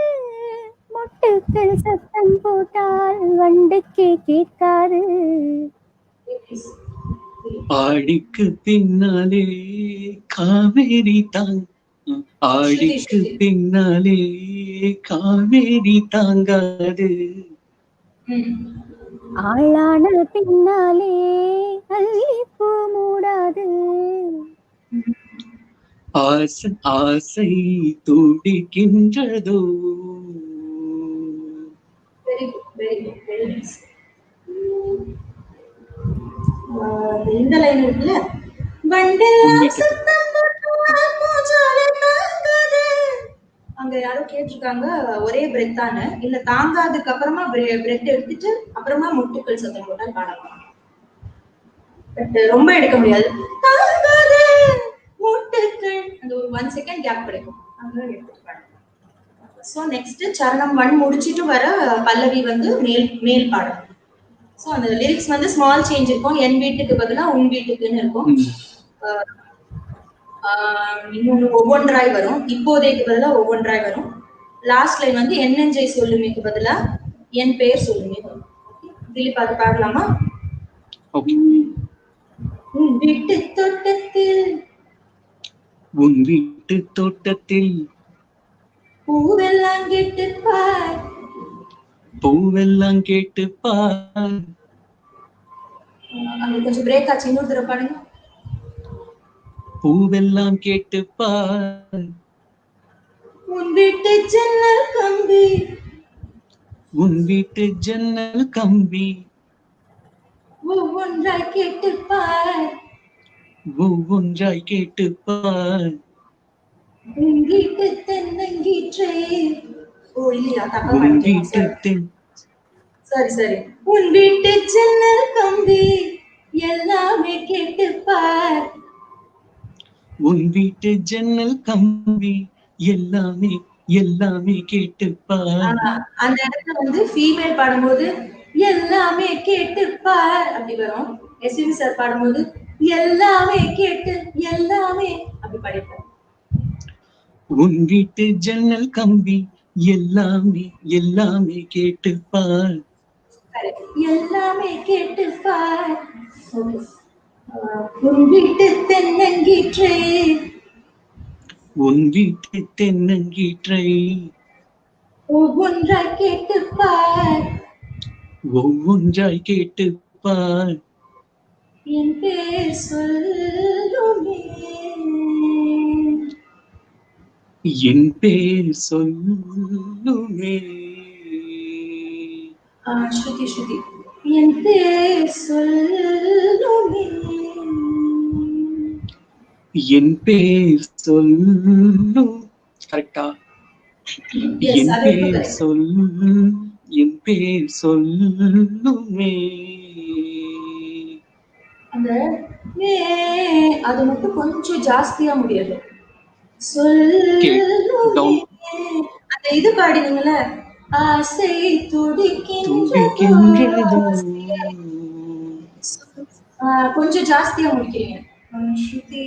மொட்டுக்கள் சத்தம் போட்டால் வண்டுக்கே கேட்காது. ஆடிக்கு பின்னாலே காவேரி ஆடிக்கு பின்னாலே காவேரி தாங்காது. ஆளான பின்னாலே அல்லிப்பூ மூடாது. ஆசை துடிக்கின்றதோ. Very good, very good, very nice. இந்த லைன் இருக்குல்ல, வண்டெல்லாம் சத்தம் போட்டால் பூஞ்சோலை தாங்காது. அங்க யாரோ கேட்டிருக்காங்க ஒரே பிரெத்தான இல்ல தாங்காதுக்கு அப்புறமா பிரெட் எடுத்துட்டு அப்புறமா முட்டுக்கள் சத்தம் போட்டால் பாடலாம். பட் ரொம்ப எடுக்க முடியாது. தாங்காது முட்டுக்கள் அந்த ஒரு 1 செகண்ட் கேப் கிடைக்கும். அதனால எடுத்துட்டு பாடலாம். சோ நெக்ஸ்ட் சரணம் 1 முடிச்சிட்டு வர பல்லவி வந்து மேல் பாடம். சோ அந்த லிரிக்ஸ் வந்து ஸ்மால் சேஞ்ச் இருக்கும். என் வீட்டுக்கு பதிலா உன் வீட்டுக்குன்னு இருக்கும். இன்னொன்று ஒவ்வொன்றாய் வரும். இப்போதைக்கு பதிலா ஒவ்வொன்றாய் வரும். லாஸ்ட் லைன் வந்து என் நெஞ்சை சொல்லுமேக்கு பதிலா என் பெயர் சொல்லுமே வரும். திலீப் அது பாடலாமா? உன் வீட்டு தோட்டத்தில் உன் வீட்டு தோட்டத்தில் பூவெல்லாம் கேட்டு பார். பூவெல்லாம் கேட்டு பார். அங்க கொஞ்சம் பிரேக் ஆச்சு. இன்னொரு தடவை பாருங்க. பூவெல்லாம் கேட்டு பார். உன் வீட்டு ஜன்னல் கம்பி. உன் வீட்டு ஜன்னல் கம்பி. ஒவ்வொன்றாய் கேட்டு பார். ஒவ்வொன்றாய் கேட்டு பார். உன் வீட்டு தென்னங்கீற்றே. ஓ இல்லையா, தப்பா உன் வீட்டு சரி. உன் வீட்டு ஜன்னல் கம்பி எல்லாமே கேட்டு பார். உன் வீட்டு ஜன்னல் கம்பி எல்லாமே கேட்டு பார். அந்த இடத்துல வந்து ஃபீமேல் பாடும்போது எல்லாமே கேட்டுப்பார் அப்படி வரும். எஸ்பிபி சார் பாடும்போது எல்லாமே கேட்டு எல்லாமே அப்படி பாடிப்பார். உன் வீட்டு ஜன்னல் கம்பி எல்லாமே எல்லாமே கேட்டுப்பார். எல்லாமே கேட்டுப்பார். உன் வீட்டு தென்னங்கீற்றை உன் வீட்டு தென்னங்கீற்றை ஒவ்வொன்றாய் கேட்டுப்பார். ஒவ்வொன்றாய் கேட்டுப்பார். என் பேர் சொல்லுமே என் பேர் சொல்லுமே. ஸ்ருதி ஸ்ருதி என் பேர் சொல்லுமே என் பேர் சொல்லும். கரெக்டா? என் பேர் என் பேர் சொல்லுமே. அந்த அது மட்டும் கொஞ்சம் ஜாஸ்தியா முடியாது. சொல்லுமே அந்த இது பாடினீங்கள ஆசை துடிக்கின்றது கொஞ்சம் ஜாஸ்தியா முடிக்கிறீங்க. ஸ்ருதி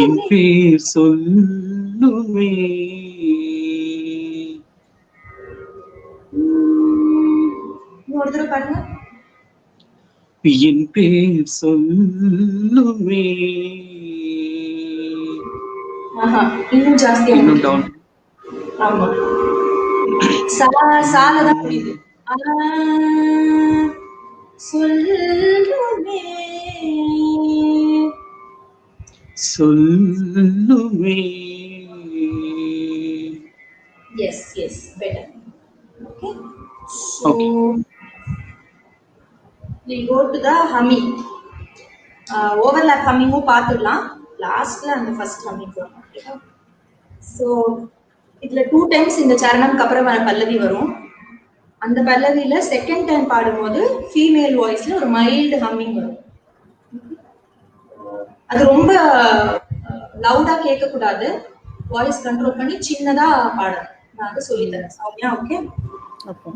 என் பேர் சொல்லுமே. ஒரு தடவை பாருங்க. என் பேர் சொல்லுமே. இன்னும் ஜாஸ்தியா இன்னும் டவுன். ஆமா சாலதான் புரியுது. சொல்லுமே சொல்லுமே. Yes, yes, better. Okay. So, Okay. we go to the humming. Overlap humming பார்த்துடலாம். லாஸ்ட்ல அந்த ஃபர்ஸ்ட் humming போறோம். ஓகேவா? So, இதுல 2 times இந்த சரணம்க்கு அப்புறம் வர பல்லவி வரும். அந்த பல்லவியில செகண்ட் டைம் பாடும்போது ஃபீமேல் வாய்ஸ்ல ஒரு மைல்டு ஹம்மிங் வரும். அது ரொம்ப லவுடா கேட்க கூடாது. வாய்ஸ் கண்ட்ரோல் பண்ணி சின்னதா பாடணும். நான் அதை சொல்லி தரேன். Soumya, okay? Okay.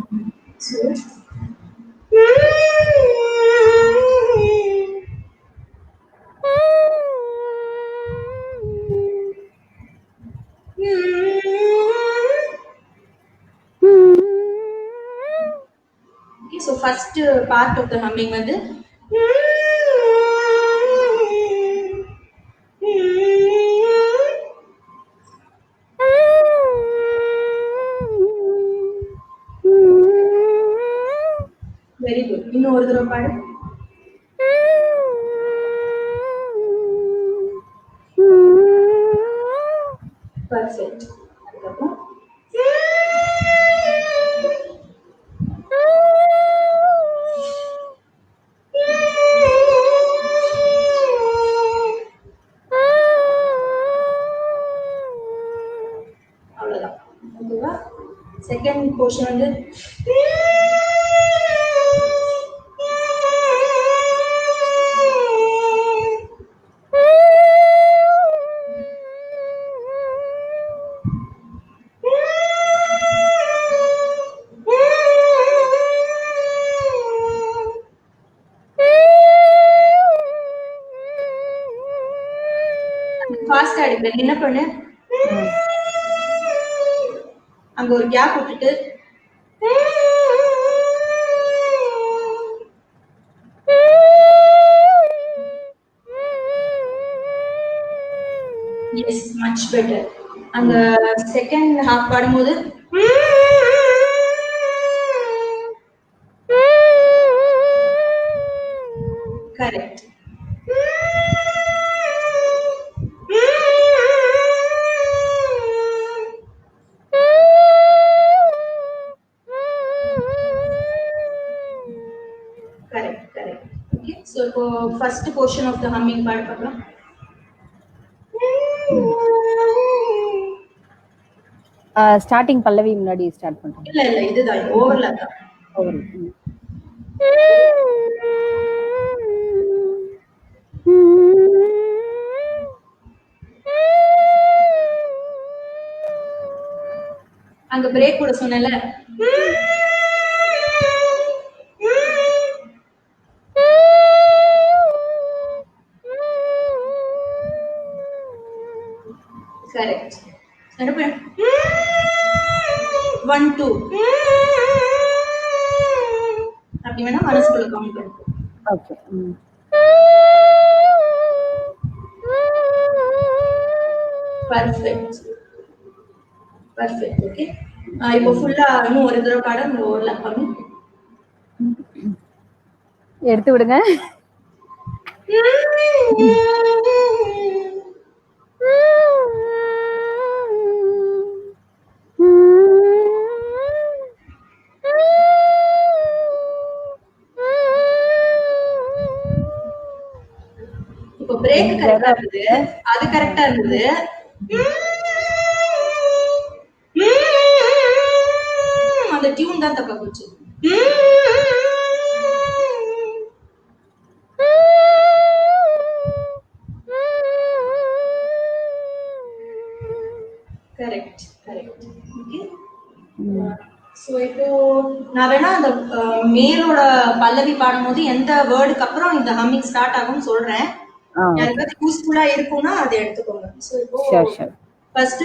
So first part of the humming வந்து வெரி குட். இன்னும் ஒரு தடவை பாடு. பர்ஃபெக்ட். அதுக்கப்புறம் அவ்வளவுதான். ஓகேவா? செகண்ட் போர்ஷன் வந்து ஃபாஸ்டா எடுக்கிறேன். என்ன பண்ணு, அங்க ஒரு கேப் விட்டுட்டு எஸ் மச் பெட்டர். அந்த செகண்ட் ஹாஃப் பாடும்போது correct. Correct correct. Okay. So இப்போ first portion of the humming பாட பார்க்கலாம். ஸ்டார்டிங் பல்லவி முன்னாடி ஸ்டார்ட் பண்றோம். இல்ல இல்ல இதுதான் ஓவர்லாப் தான். ஓவர். இப்ப பிரேக் கூட சொன்னேன்ல. கரெக்ட். 1 2 அப்படி வேணா மனசுக்குள்ள கவுண்ட் பண்ணுங்க. ஓகே. Perfect perfect. ஓகே, இப்போ ஃபுல்லா இன்னும் ஒரு தடவை பாட அந்த ஓவர்லாப் பண்ணி எடுத்து விடுங்க. இப்போ பிரேக் கரெக்டா இருந்தது, அது கரெக்டா இருந்தது. அந்த டியூன் தான் தப்பா போச்சு. Correct correct. ஓகே, சோ இப்போ நான் வேணா அந்த மேலோட பல்லவி பாடும்போது எந்த வேர்டுக்கு அப்புறம் இந்த ஹம்மிங் ஸ்டார்ட் ஆகும்னு சொல்றேன். யாருக்காவது யூஸ்ஃபுல்லா இருக்கும்னா அதை எடுத்துக்கோங்க. சோ இப்போ ஃபர்ஸ்ட்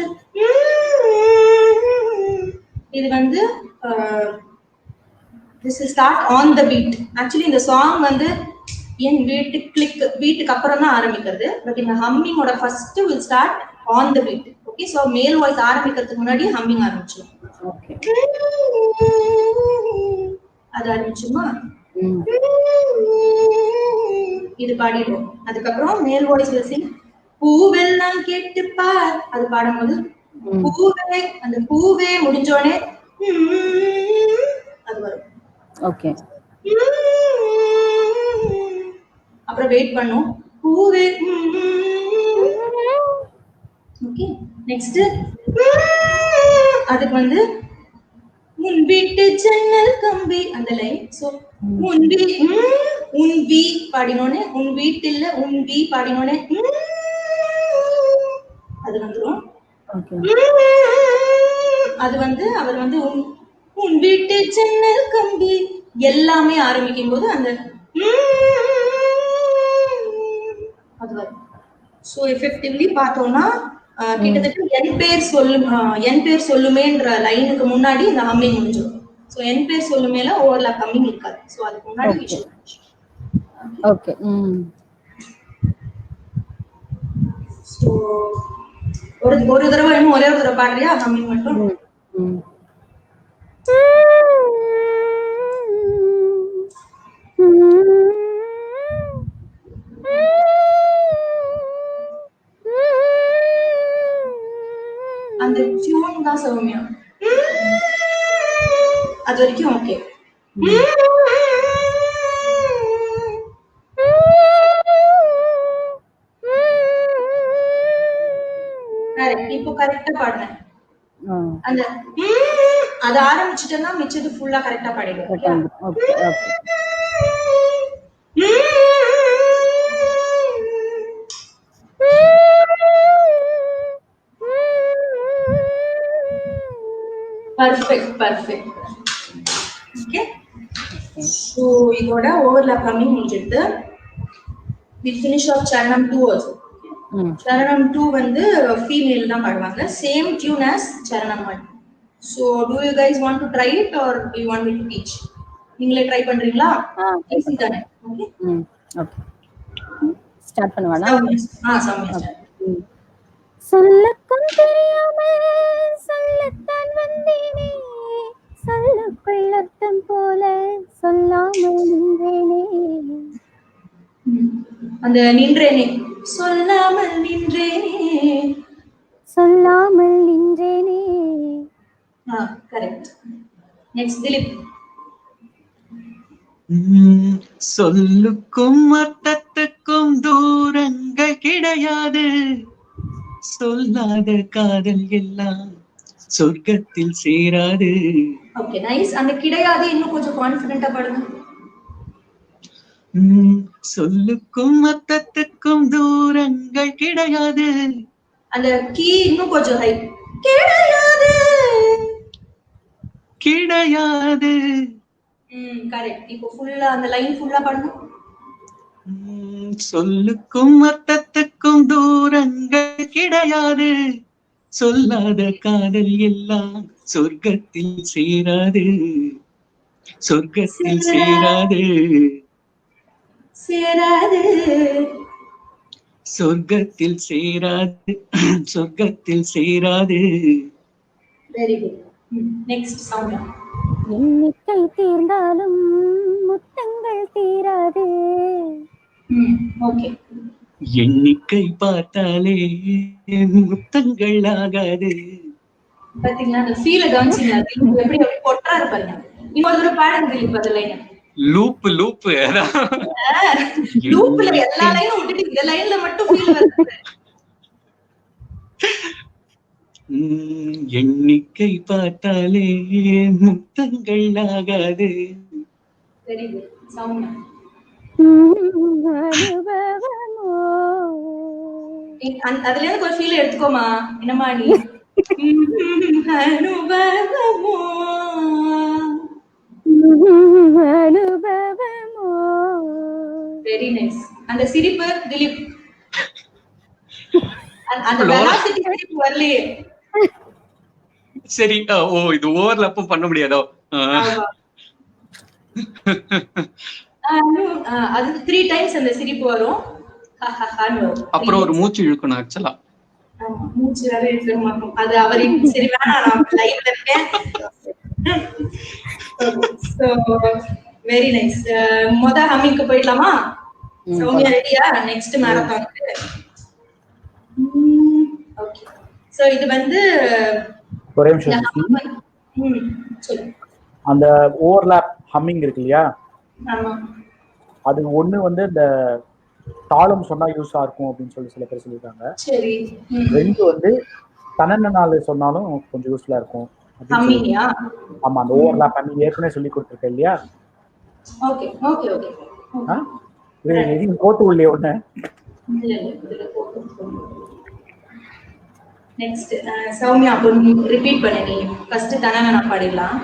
இது வந்து this will start on the beat. Actually இந்த சாங் வந்து என் வீட்டு கிளிக் பீட்டுக்கு அப்புறம் தான் ஆரம்பிக்கிறது. பட் இந்த ஹம்மிங்கோட first will start on the beat. Okay, so male voice ஆரம்பிக்கிறதுக்கு முன்னாடி ஹம்மிங் ஆரம்பிச்சிடும். ஓகே, அது ஆரம்பிச்சுமா இது பாடிடுவோம். அதுக்கப்புறம் மேல் வாய்ஸ் will sing பூவெல்லாம் கேட்டு பார். அது பாடும்போது பூவே, அந்த பூவே முடிஞ்சோடனே அது வரும். ஓகே, அப்புறம் வெயிட் பண்ணும் பூவே. ஓகே, நெக்ஸ்ட் அதுக்கு வந்து உன் வீட்டு ஜன்னல் கம்பி அந்த லைன். சோ உன் வீ பாடினோனே, உன் வீட்டில் உன் வீ பாடினோனே அது வந்துரும். அது வந்து அவர் வந்து உன் வீட்டு ஜன்னல் கம்பி எல்லாமே ஆரம்பிக்கும் போது அந்த அது வரும். சோ எஃபெக்டிவ்லி பார்த்தோம்னா கிட்டத்தட்ட என் பேர் சொல்லுமேன்ற லைனுக்கு முன்னாடி இந்த ஹம்மிங் முடிஞ்சிடும். சோ என் பேர் சொல்லுமேல ஓவர்லாப் ஹம்மிங் இருக்காது. சோ அதுக்கு முன்னாடி ஓகே. சோ ஒரு தடவை இன்னும் ஒரே ஒரு தடவை பாடுறியா ஹம்மிங் மட்டும்? அந்த டியூன் தான் சௌமியா, அது வரைக்கும் ஓகே. இப்போ கரெக்டா பாடுறேன். அந்த அது ஆரம்பிச்சுட்டேன்னா மிச்சது ஃபுல்லா கரெக்டா பாடிடுவேன். Perfect perfect. ஓகே, சோ இதோட ஓவர்லாப் ஹம்மிங் முடிஞ்சிட்டு we finish off சரணம் 2 also. சரணம் 2 வந்து ஃபீமேல் தான் பாடுவாங்க, சேம் டியூன் as சரணம் 1. so do you guys want to try it or do you want me to teach? நீங்களே ட்ரை பண்றீங்களா? ஈஸி தானே. ஓகே ஓகே, ஸ்டார்ட் பண்ணுவானா? சௌமியா சொல்லக்கும் தெரியாமல் சொல்லத்தான் வந்தேனே, சொல்லுக்குள் அர்த்தம் போல சொல்லாமல் நின்றேனே. அந்த நின்றேனே, சொல்லாமல் நின்றேனே, சொல்லாமல் நின்றேனே. கரெக்ட். நெக்ஸ்ட் திலீப். சொல்லுக்கும் அர்த்தத்துக்கும் தூரங்கள் கிடையாது, சொல்லாத காதல் எல்லாம் சொர்க்கத்தில் சேராது. Okay, nice. அந்த கிடையாது இன்னும் கொஞ்சம் கான்ஃபிடென்ட்டா பாடுங்க. சொல்லுக்கும் அர்த்தத்துக்கும் தூரங்கள் கிடையாது. அந்த கீ இன்னும் கொஞ்சம் ஹை. கிடையாது. கிடையாது. கரெக்ட். இப்போ ஃபுல்லா அந்த லைன் ஃபுல்லா பாடணும். சொல்லுக்கும் அர்த்தத்துக்கும் தூரங்கள் கிடையாது. சொல்லாத காதல் எல்லாம் சொர்க்கத்தில் சேராது. சொர்க்கத்தில் சேராது. சேராது. சொர்க்கத்தில் சேராது. சொர்க்கத்தில் சேராது. Very good. Next sound. எண்ணிக்கை தீர்ந்தாலும் முத்தங்கள் தீராது. ஓகே. எண்ணிக்கை பார்த்தாலே முத்தங்கள் ஆகாது. பாத்தீங்களா அந்த ஃபீல கவனிச்சீங்களா? எப்படி பொட்டா பாருங்க. இன்னொரு தடவை பாடுங்க திலீப் அந்த லைன். லூப் லூப்ல எல்லா லைனும் விட்டுட்டு இந்த லைன்ல மட்டும் ஃபீல் வருது. எண்ணிக்கை பார்த்தாலே முத்தங்கள் ஆகாது. Very good. சவுண்ட். அதுல இருந்து ஒரு ஃபீல் எடுத்துக்கோமா. என்னமா நீ அனுபவமோ அனுபவமோ. Very nice. அந்த சிரிப்பு திலீப் அந்த வெலாசிட்டி சிரிப்பு வரலையே. சரி. ஓ இது ஓவர்லாப்பும் பண்ண முடியாதோ? அது 3 டைம்ஸ் அந்த சிரிப்பு வரும். அப்புறம் ஒரு மூச்சு இழுக்கணும் ஆக்சுவலா. மூச்சு வேற இழுக்கணும். அது அவரின் சரி வேணாம், நான் லைவ்ல இருக்கேன். So very nice. மொத ஹம்மிங்க்கு போயிடலாமா? சௌமியா ரெடியா? நெக்ஸ்ட் மாரத்தானுக்கு. ஓகே. சோ இது வந்து ஒரே நிமிஷம். அந்த ஓவர்லாப் ஹம்மிங் இருக்கு இல்லையா? ஆமா. அது ஒண்ணு வந்து இந்த தாளம் சொன்னா யூஸா இருக்கும் அப்படின்னு சொல்லி சில பேர் சொல்லிருக்காங்க. சரி. 2 வந்து தனனனால சொன்னாலும் கொஞ்சம் யூஸ்ஃபுல்லா இருக்கும். ஹம்மிங்கா? ஆமா, அந்த ஓவர்லாப் ஹம்மிங் ஏற்கனவே சொல்லி கொடுத்துருக்கேன் இல்லையா? Okay okay okay. இது எதையும் கோத்து உள்ளே ஒண்ணு. நெக்ஸ்ட் சௌமியா அப்போ ரிப்பீட் பண்ணு. நீ ஃபர்ஸ்ட் தனனனா பாடிடலாம்.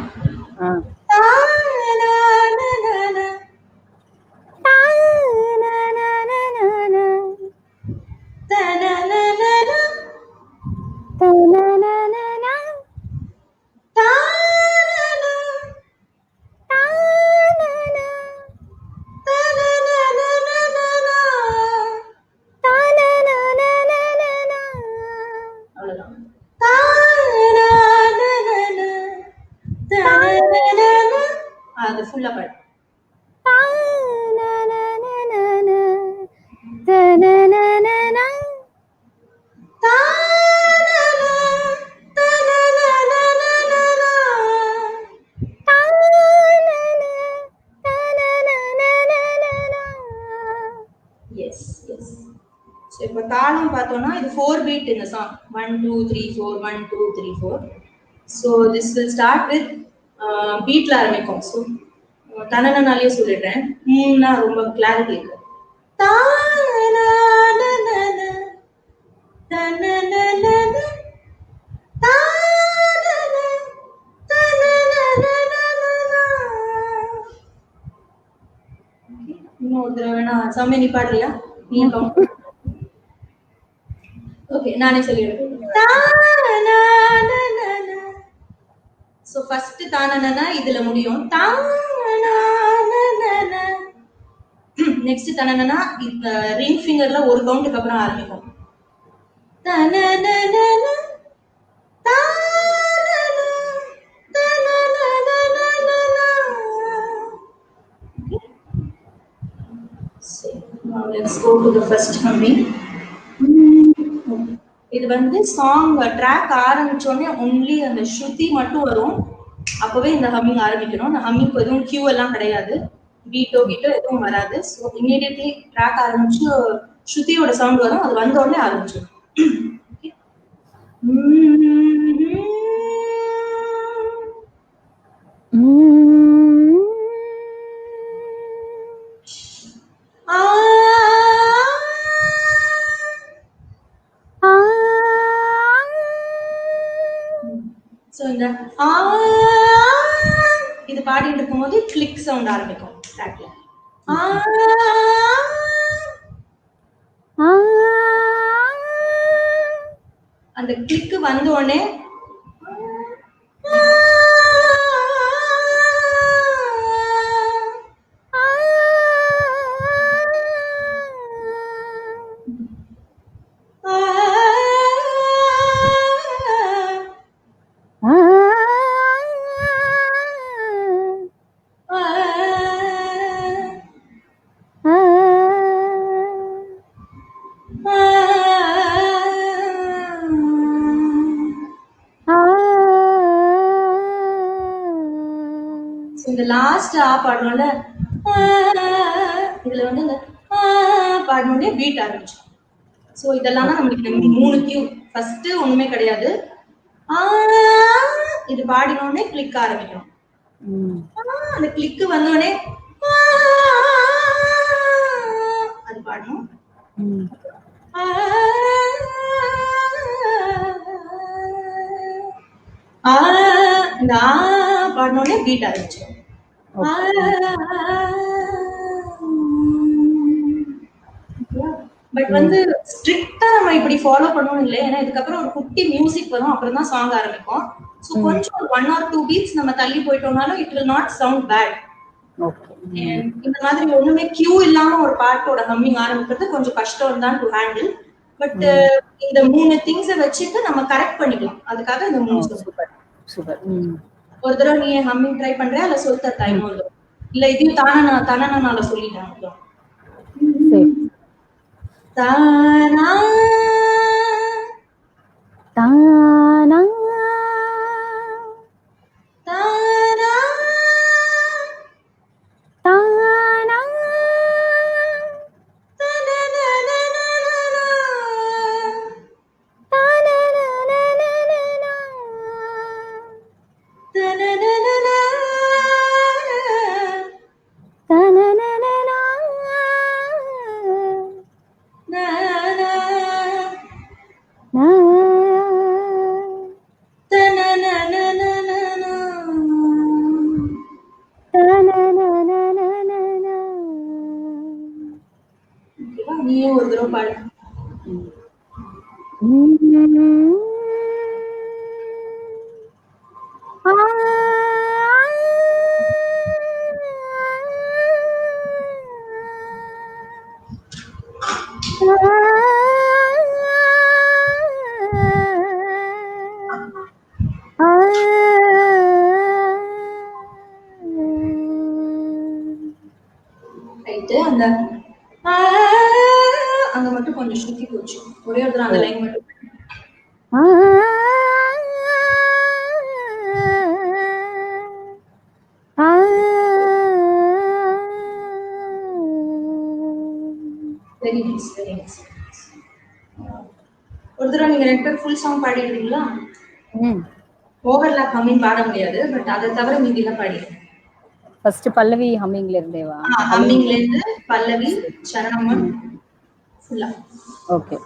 அது ஃபுல்லா பாடு. S S. சோ இப்போ தாளம் பார்த்தோம்னா இது 4 பீட் இந்த song. 1 2 3 4 1 2 3 4. So this will start with பீட்ல ஆரம்பிக்கும். ஸோ தனனாலேயே சொல்லிடுறேன். மூணுனா ரொம்ப கிளாரிட்டி இருக்கு. இன்னொரு தடவை வேணா சௌமியா நீ பாடுறியா? நீ ஓகே நானே சொல்லிடுறேன். சோ ஃபர்ஸ்ட் தானனனா இதுல முடியும். நெக்ஸ்ட் தனனனா இந்த ரிங் ஃபிங்கர்ல ஒரு கவுண்ட்க்கு அப்புறம் ஆரம்பிக்கும். Now let's go to the first humming. இது வந்து சாங் ட்ராக் ஆரம்பிச்சோடனே ஒன்லி அந்த ஸ்ருதி மட்டும் வரும். அப்பவே இந்த ஹம்மிங் ஆரம்பிக்கணும். அந்த ஹம்மிங் எதுவும் கியூ எல்லாம் கிடையாது, பீட்டோ கீட்டோ எதுவும் வராது. ஸோ இமீடியட்லி ட்ராக் ஆரம்பிச்சு ஸ்ருதியோட சவுண்ட் வரும். அது வந்த உடனே ஆரம்பிச்சிடும். So in the பண்ணும்போது கிளிக் சவுண்ட் ஆரம்பிக்கும் ட்ராக்ல. அந்த கிளிக் வந்த உடனே இந்த லாஸ்ட் பாடணும்ல, இதுல வந்து இந்த பாடணும்னே பீட் ஆரம்பிச்சோம். சோ இதெல்லாம் தான் நம்மளுக்கு 3 கியூ. ஃபர்ஸ்ட் ஒண்ணுமே கிடையாது, இது பாடினோடனே கிளிக் ஆரம்பிக்கணும். அந்த கிளிக் வந்தோடனே அது பாடணும். இந்த பாடனோடனே பீட் ஆரம்பிச்சோம். பட் வந்து ஸ்ட்ரிக்டா நம்ம இப்படி ஃபாலோ பண்ணணும் இல்லை, ஏன்னா இதுக்கப்புறம் ஒரு குட்டி மியூசிக் வரும், அப்புறம் தான் சாங் ஆரம்பிக்கும். ஸோ கொஞ்சம் ஒரு 1 or 2 beats நம்ம தள்ளி போயிட்டோம்னாலும் it will not sound bad. இந்த மாதிரி ஒண்ணுமே கியூ இல்லாம ஒரு பாட்டோட ஹம்மிங் ஆரம்பிக்கிறது கொஞ்சம் கஷ்டம் தான் டு ஹேண்டில். பட் இந்த 3 திங்ஸை வச்சுட்டு நம்ம கரெக்ட் பண்ணிக்கலாம். அதுக்காக இந்த 3 சூப்பர். ஒரு தடவை நீ ஹம்மிங் ட்ரை பண்றியா இல்ல சொல்லிட்ட டைம் இல்ல இதையும் தானால சொல்லிட்டேன். தானா தானா தானா தானா நீயே ஒரு தடவை பாடு. அந்த அங்க மட்டும் கொஞ்சம் சுத்தி போச்சு. ஒரே ஒரு அந்த லைன் மட்டும். Very nice, very nice. ஒரு தடவை நீங்க 2 பேர் ஃபுல் சாங் பாடிடுவீங்களா? ஓவர்லாப் ஹம்மிங் பாட முடியாது, பட் அதை தவிர மீதி எல்லாம் பாடிடுங்க. ஃபர்ஸ்ட் பல்லவி ஹம்மிங்ல இருந்தேவா? ஹம்மிங்ல இருந்து பல்லவி சரணம் ஃபுல்லா. ஓகே.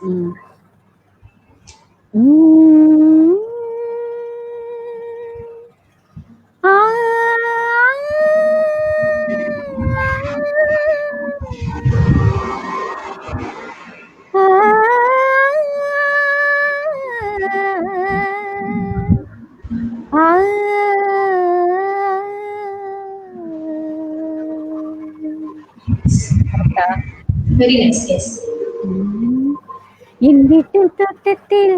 Very nice, yes. என் வீட்டு தோட்டத்தில்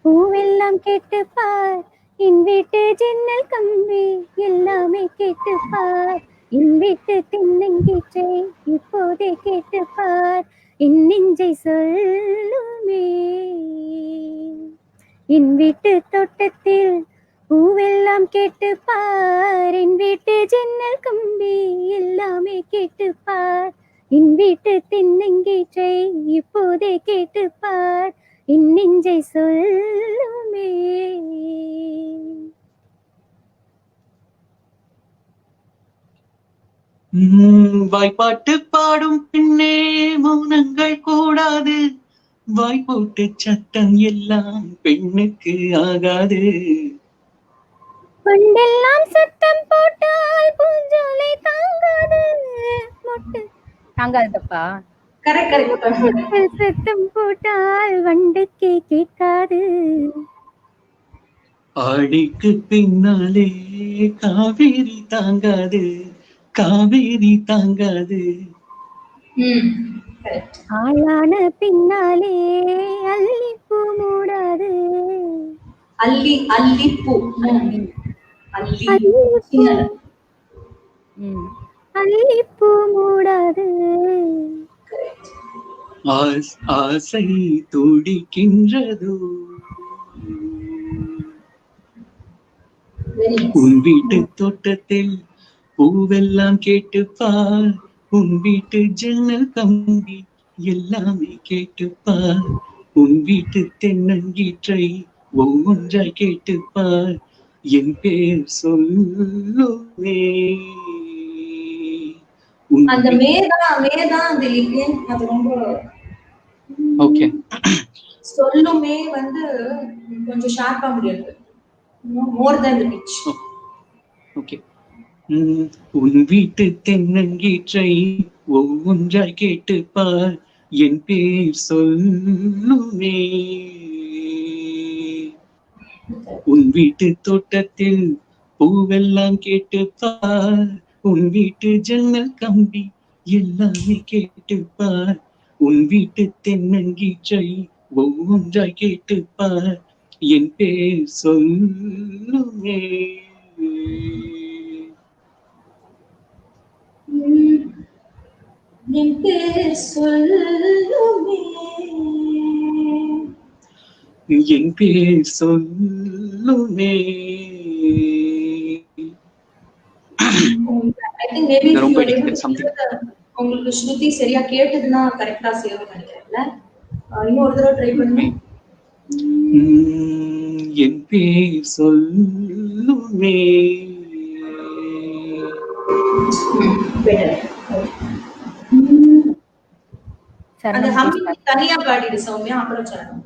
பூவெல்லாம் கேட்டுப்பார், என் வீட்டு ஜன்னல் கம்பி எல்லாமே கேட்டுப்பார், என் வீட்டு தென்னங்கீற்றை இப்போதே கேட்டுப்பார், என் நெஞ்சை சொல்லுமே. என் வீட்டு தோட்டத்தில் பூவெல்லாம் கேட்டுப்பார், என் வீட்டு ஜன்னல் கம்பி எல்லாமே கேட்டுப்பார், என் வீட்டு தென்னங்கீற்றை இப்போதே கேட்டுப்பார், என் நெஞ்சை சொல்லுமே. வாய்ப்பாட்டு பாடும் பின்னே மௌனங்கள் கூடாது, வாய்ப்போட்டு சட்டம் எல்லாம் பெண்ணுக்கு ஆகாது. பண்டெல்லாம் சத்தம் போட்டால் பூஞ்சோலை தாங்காது. மொட்டு தாங்காது தப்பா? Correct correct. சத்தம் போட்டால் வண்டுக்கே கேட்காது. ஆடிக்கு பின்னாலே காவேரி தாங்காது, காவேரி தாங்காது. கரெக்ட். ஆளான பின்னாலே அல்லிப்பூ மூடாது. அல்லி அல்லிப்பூ. அல்லி அல்லிப்பூ மூடாது. ஆசை துடிக்கின்றதோ உன் வீட்டு தோட்டத்தில் பூவெல்லாம் கேட்டுப்பார், உன் வீட்டு ஜன்னல் கம்பி எல்லாமே கேட்டுப்பார், உன் வீட்டு தென்னங்கீற்றை ஒவ்வொன்றாய் கேட்டுப்பார், என் பேர் சொல்லுமே. அந்த மேதான் திலீப். அது ரொம்ப ஓகே. சொல்லுமே வந்து கொஞ்சம் ஷார்ப்பா முடியாது. மோர் தென் தி பிட்ச். ஓகே. உன் வீட்டு தென்னங்கீற்றை ஒவ்வொன்றாய் கேட்டுப்பார், என் பேர் சொல்லுமே. உன் வீட்டு தோட்டத்தில் பூவெல்லாம் கேட்டுப்பார், உன் வீட்டு ஜன்னல் கம்பி எல்லாமே கேட்டுப்பார், உன் வீட்டு தென்னங்கீற்றை ஒவ்வொன்றாய் கேட்டுப்பார், என் பேர் சொல்லுமே. என் பேர் சொல்லுமே. என் பேர் சொல்லுமே. I think maybe if ரொம்ப you are able difficult to something. hear உங்களுக்கு ஸ்ருதி சரியா கேட்டதுன்னா கரெக்டா சேரும் நினைக்கிறேன்ல. இன்னொரு தடவை ட்ரை பண்ணுங்க. என் பேர் சொல்லுமே. அந்த ஹம்மிங் தனியா பாடிடு சௌமியா, அப்புறம் சரணம்.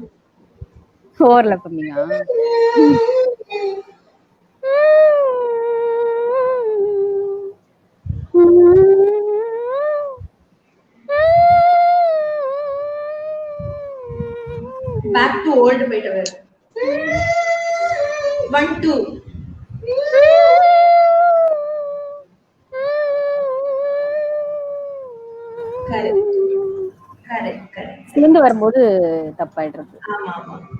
ஓர்ல பண்ணீங்க. Back to old போயிட்டவர். 1 2 கரெக்ட். சேர்ந்து வரும்போது தப்பாயிடுறது. ஆமா.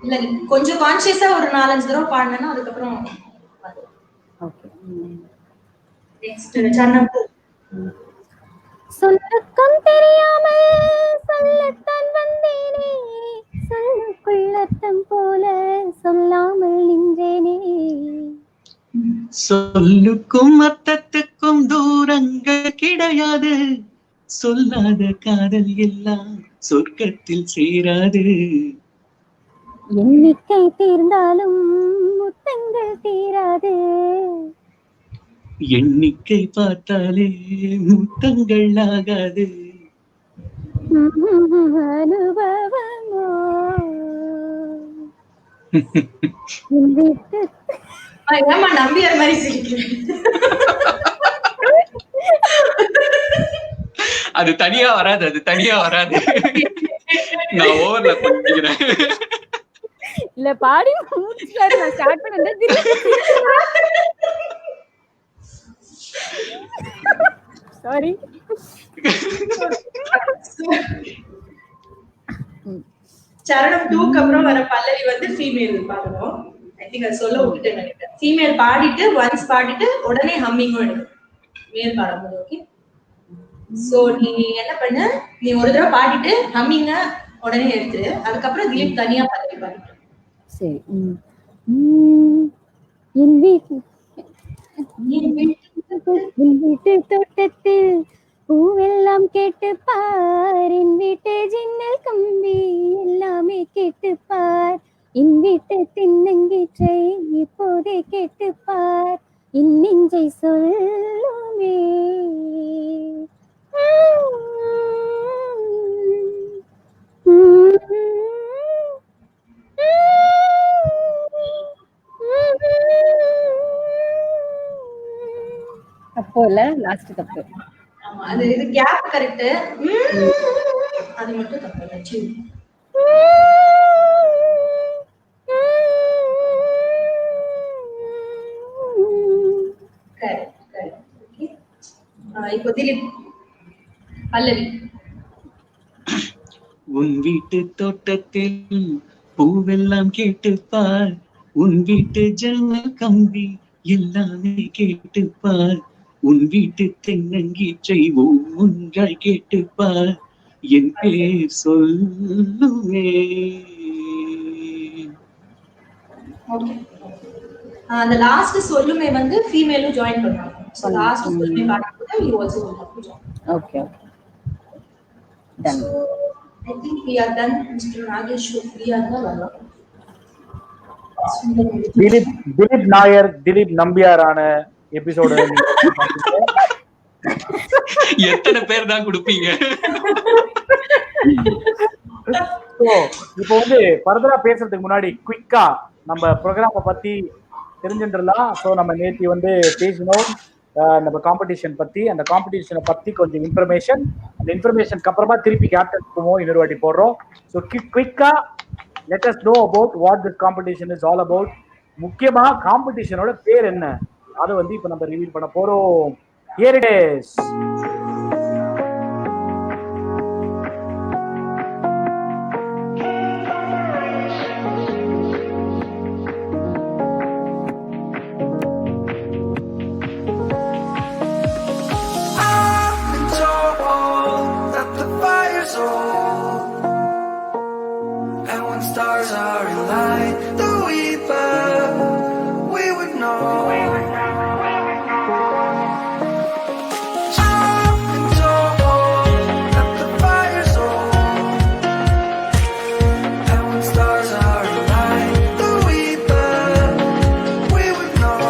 இல்ல கொஞ்சம் கான்ஷியஸா ஒரு 4-5 தடவை பாடுனா அதுக்கப்புறம் ஓகே. நெக்ஸ்ட் சரணம். சொல்லுக்கும் தெரியாமல் சொல்லத்தான் வந்தேனே, சொல்லுக்குள்ளத்தம் போல சொல்லாமல் நின்றேனே. சொல்லுக்கும் அர்த்தத்துக்கும் தூரங்கள் கிடையாது, சொல்லாத காதல் எல்லாம் சொர்க்கத்தில் சேராது. எண்ணிக்கை தீர்ந்தாலும் முத்தங்கள் தீராது. எண்ணிக்கை பார்த்தாலே முத்தங்கள் ஆகாது. அனுபவமோ ஏமா நம்பியார் மாதிரி சிரிக்கிறேன். அது தனியா வராது, அது தனியா வராது. நான் ஓவர்ல பண்ணிக்கிறேன். இல்ல பாடி முடிச்சாரு, நான் ஸ்டார்ட் பண்ணேன். சாரி. சரணம் 2க்கு அப்புறம் வர பல்லவி வந்து ஃபீமேல் பாடணும். ஐ திங்க் அது சொல்ல விட்டுட்டேன் நினைக்கிறேன். ஃபீமேல் பாடிட்டு ஒன்ஸ் பாடிட்டு உடனே ஹம்மிங்கும் எடுக்கணும். மேல் பாடும்போது ஓகே. சோ நீ என்ன பண்ணு, நீ ஒரு தடவை பாடிட்டு ஹம்மிங்க உடனே எடுத்துரு. அதுக்கப்புறம் திலீப் தனியா பல்லவி பாடிட்டு. சரி. என் வீட்டு தோட்டத்தில் பூவெல்லாம் கேட்டுப்பார், என் வீட்டு ஜன்னல் கம்பி எல்லாமே கேட்டுப்பார், என் வீட்டு தென்னங்கீற்றை இப்போதே கேட்டுப்பார், என் நெஞ்சை சொல்லுமே. அப்போ இல்ல லாஸ்ட் தப்பு. ஆமா அது இது கேப் கரெக்ட். அது மட்டும் தப்பு. இப்போ திலீப் பல்லவி. உன் வீட்டு தோட்டத்தில் பூவெல்லாம் கேட்டுப்பார், உன் வீட்டு ஜன்னல் கம்பி எல்லாமே கேட்டுப்பார், உன் வீட்டு தென்னங்கீற்றை ஒன்றாய் கேட்டுப்பார், என் பேர் சொல்லுமே. அந்த லாஸ்ட் சொல்லுமே வந்து ஃபீமேலும் ஜாயின் பண்ணுவாங்க. சோ லாஸ்ட் சொல்லுமே பாடும்போது we also will have to join. Okay. Done. So I think we are done. Mr. Nagesh free ஆனா திலீப் நாயர், திலீப் நம்பியாரான எபிசோடு எத்தனை பேர் தான் கொடுப்பீங்க? இப்போ வந்து ஃபர்தரா பேசுறதுக்கு முன்னாடி குயிக்கா நம்ம ப்ரோக்ராமை பத்தி தெரிஞ்சுட்டுலாம். ஸோ நம்ம நேற்று வந்து பேசினோம் நம்ம காம்படிஷன் பத்தி. அந்த காம்படிஷனை பத்தி கொஞ்சம் இன்ஃபர்மேஷன், அந்த இன்ஃபர்மேஷனுக்கு அப்புறமா திருப்பி கேப்டன் போவோம், இன்னொரு வாட்டி போடுறோம். ஸோ குயிக்கா let us know about what this competition is all about. முக்கியமா காம்படிஷனோட பேர் என்ன, அதை வந்து இப்போ நம்ம ரிவீல் பண்ண போறோம். Here it is. Stars are in light, though we burn, we would know. I've been told that the fire's on, and when stars are in light, though we burn, we would know.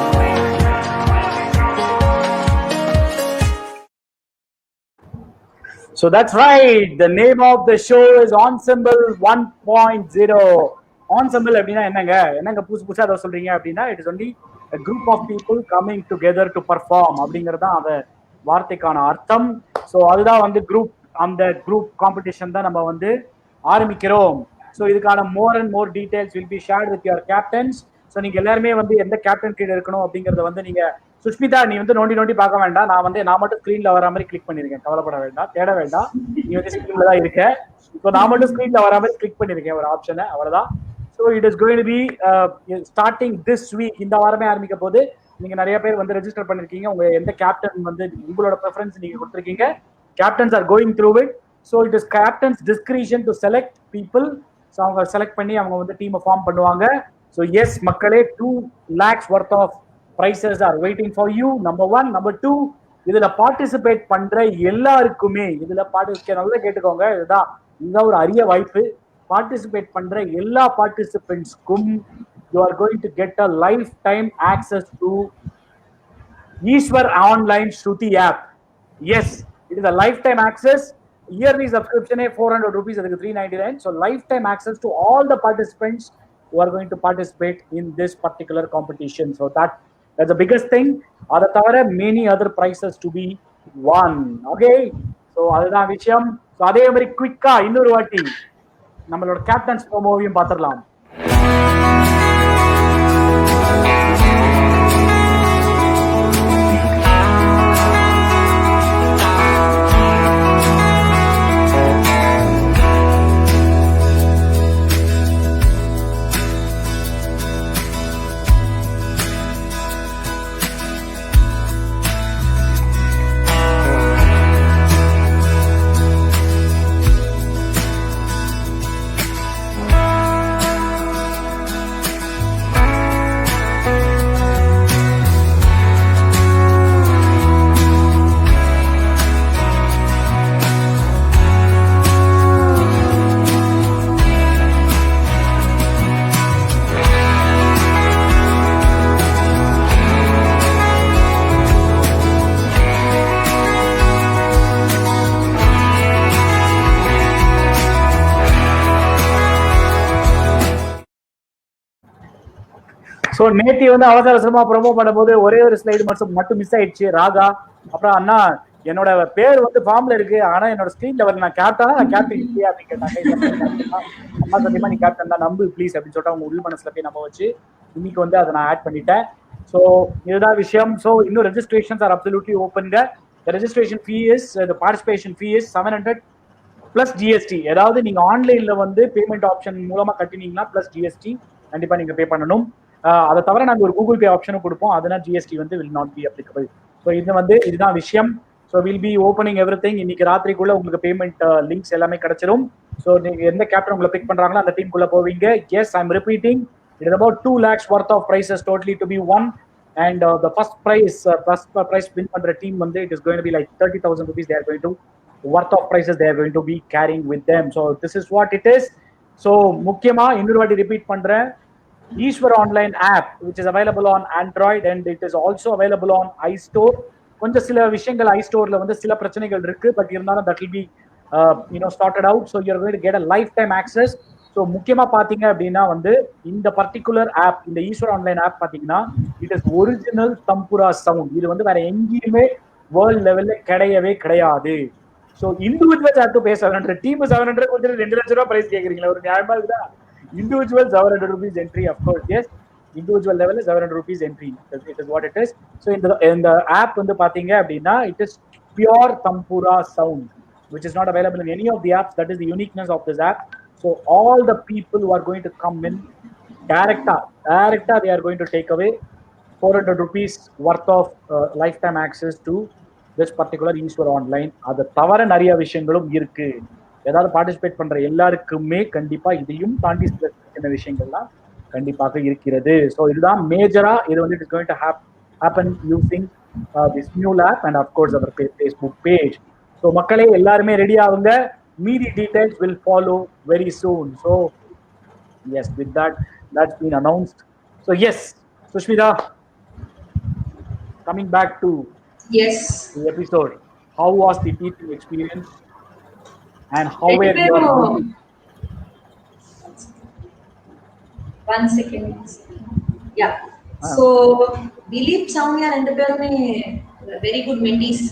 So that's right. The name of the show is Ensemble 1.0. Ensemble அப்படின்னா என்னங்க புதுசா ஏதோ சொல்றீங்க அப்படின்னா, it is only a group of people coming together to perform அப்படிங்கிறது தான் அந்த வார்த்தைக்கான அர்த்தம். ஸோ அதுதான் வந்து குரூப், அந்த குரூப் காம்படிஷன் தான் நம்ம வந்து ஆரம்பிக்கிறோம். ஸோ இதுக்கான more and more details will be shared with your captains. So நீங்க எல்லாருமே வந்து எந்த கேப்டன் கீழே இருக்கணும் அப்படிங்கறத வந்து நீங்க, சுஷ்மிதா நீ வந்து நோண்டி பார்க்க வேண்டாம், நான் மட்டும் ஸ்கிரீன்ல வர மாதிரி கிளிக் பண்ணிருக்கேன், கவலைப்பட வேண்டாம், தேட வேண்டாம், நீ வந்து ஸ்கிரீன்ல தான் இருக்க. இப்போ நான் மட்டும் ஸ்கிரீன்ல வர மாதிரி கிளிக் பண்ணிருக்கேன் ஒரு ஆப்ஷனை, அவ்வளவுதான். So it is going to be starting this week. இந்த வாரமே ஆரம்பிக்க போது. நீங்க நிறைய பேர் வந்து ரெஜிஸ்டர் பண்ணிருக்கீங்க, உங்க எந்த கேப்டன் வந்து உங்களோட ப்ரெஃபரன்ஸ் நீங்க கொடுத்துருக்கீங்க. Captains are going through it. So it is captains discretion to select people. So அவங்க செலக்ட் பண்ணி அவங்க வந்து டீமை ஃபார்ம் பண்ணுவாங்க. ஸோ எஸ் மக்களே, 2 lakhs worth of prizes are waiting for you. Number 1. Number 2, இதுல பார்ட்டிசிபேட் பண்ற எல்லாருக்குமே, இதுல நல்லா கேட்டுக்கோங்க, இதுதான் ஒரு அரிய வாய்ப்பு. பார்ட்டிசிபேட் பண்ற எல்லா பார்ட்டிசிபென்ட்ஸ்க்கும் you are going to get a lifetime access to Ishwar Online Shruti app. Yes, it is a lifetime access. Yearly subscription 400 rupees, adukku 399. So lifetime access to all the participants who are going to participate in this particular competition. So that's the biggest thing. Adha thavara many other prizes to be won. Okay, so adha vishayam. So adhe mari quick ah innoru vaati nammaloda captains promoviyum paathiralam. So நேற்று வந்து அவசர அவசரமா promo பண்ணும்போது ஒரே ஒரு slide மட்டும் miss ஆயிடுச்சு. ராகா அப்புறம் அண்ணா என்னோட பேர் வந்து ஃபார்ம்ல இருக்கு, ஆனா என்னோட ஸ்கிரீன்ல வரல, நான் கேப்டனா நான் கேப்டன் இல்லையா அப்படின்னு கேட்டாங்க. அம்மா சத்தியமா நீ கேப்டன் தான், நம்பு ப்ளீஸ் அப்படின்னு சொல்லிட்டு அவங்க உள் மனசுல போய் நம்ம வச்சு இன்னைக்கு வந்து அதை நான் ஆட் பண்ணிட்டேன். ஸோ இதுதான் விஷயம். ஸோ இன்னும் registrations are absolutely open. The registration fee is, the participation fee is 700 plus GST. ஏதாவது நீங்க ஆன்லைன்ல வந்து பேமெண்ட் ஆப்ஷன் மூலமா கட்டினீங்கன்னா பிளஸ் ஜிஎஸ்டி கண்டிப்பா நீங்க பே பண்ணணும். அதை தவிர நாங்க ஒரு கூகுள் பே ஆப்ஷனும் கொடுப்போம், அதனால ஜிஎஸ்டி வந்து will not be applicable. So இது வந்து இதுதான் விஷயம். So will be opening everything. இன்னைக்கு ராத்திரிக்குள்ள உங்களுக்கு பேமெண்ட் லிங்க்ஸ் எல்லாமே கிடைச்சிரும். ஸோ நீங்க எந்த கேப்டன் உங்களை பிக் பண்றாங்களோ அந்த டீமுக்குள்ள போவீங்க. Yes, I am repeating, it is about 2 lakhs worth of prizes totally to be won. And the first prize win பண்ற team வந்து it is going to be like 30,000 rupees they are going to worth of prizes they are going to be carrying with them. So this is what it is. So முக்கியமா இன்னொரு வாட்டி repeat பண்றேன், Eswar online app which is available on Android and it is also available on iStore. கொஞ்சம் சில விஷயங்கள் iStoreல வந்து சில பிரச்சனைகள் இருக்கு, பட் இருந்தாலும் that will be sorted out. So you are going to get a lifetime access. So முக்கியமா பாத்தீங்க அப்படின்னா வந்து இந்த பர்டிகுலர் ஆப், இந்த ஈஸ்வர் ஆன்லைன் ஆப் பாத்தீங்கன்னா it is original tambura sound. இது வந்து வேற எங்கேயுமே வேர்ல்ட் லெவல்ல கிடையவே கிடையாது. So individual of pay 700, team 700 கொஞ்சம் 2 லட்சம் ரூபாய் பிரைஸ் கேட்குறீங்களா? ஒரு நியாயமா இருக்குதா? Individual 700 rupees entry, of course, yes. Individual லெவலில் 700 rupees entry. It is what it is. So இந்த ஆப் வந்து பாத்தீங்க அப்படின்னா it is pure tambura sound which is not available in any of the apps. That is the uniqueness of this app. So all the people who are going to come in directa they are going to take away 400 rupees worth of lifetime access to this particular Eastwar Online. அது தவிர நிறைய விஷயங்களும் இருக்கு. ஏதாவது participate பண்ற எல்லாருக்குமே கண்டிப்பா இதையும் தாண்டி சில விஷயங்கள்லாம் கண்டிப்பாக இருக்கிறது. ஸோ இதுதான் மேஜரா. இது வந்து it is going to happen using this new app and of course our Facebook page. So மக்களே எல்லாருமே ரெடி ஆகுங்க. Meaty details will follow very soon. So yes, with that's been announced. So yes, Sushmita, coming back to the episode, how was the teaching experience and how were your one second. Yeah. So Dilip, Soumya and Perume very good mentees.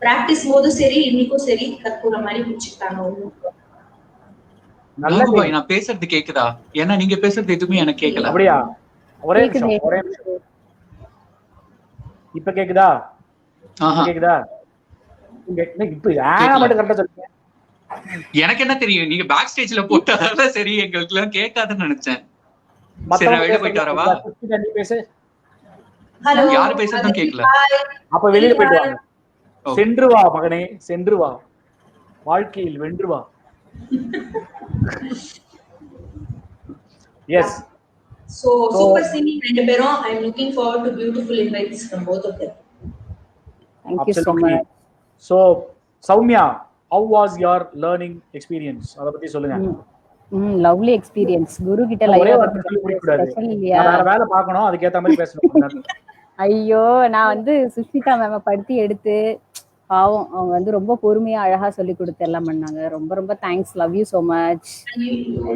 Practice போது சரி, இன்னைக்கும் சரி, கற்பூர மாதிரி பிடிச்சிட்டாங்க. நல்ல பாய், நான் பேசுறது கேக்குதா? ஏன்னா நீங்க பேசுறது எதுவுமே எனக்கு கேட்கல. அப்படியா? ஒரே நிமிஷம். இப்ப கேக்குதா? கேக்குதா? இப்ப மட்டும் கரெக்டா சொல்லுங்க. எனக்கு என்ன தெரியும், நீங்க பேக் ஸ்டேஜ்ல போட்டதால சரி எங்களுக்கு எல்லாம் கேட்காதுன்னு நினைச்சேன். சரி, நான் வெளியே போயிட்டு வரவா? நீ பேசு. ஹலோ, யாரு பேசுறதும் கேட்கல. அப்ப வெளியில போயிட்டு வாங்க. சென்று வா மகனே, சென்று வா, வாழ்க்கையில் வென்று வா. Yes. So super singing ரெண்டு பேரும். I am looking forward to beautiful invites from both of them. Thank you so much. So Soumya, how was your learning experience? அத பத்தி சொல்லுங்க. Lovely experience. குரு கிட்ட லைவா ஸ்பெஷல் இல்லையா? வேற வேலை பார்க்கணும், அதுக்கு ஏத்த மாதிரி பேசணும். ஐயோ, நான் வந்து சுஷ்மிதா மேம படுத்தி எடுத்து பாவம் அவங்க வந்து ரொம்ப பொறுமையா அழகா சொல்லி கொடுத்து எல்லாம் பண்ணாங்க. ரொம்ப ரொம்ப thanks. Love you so much.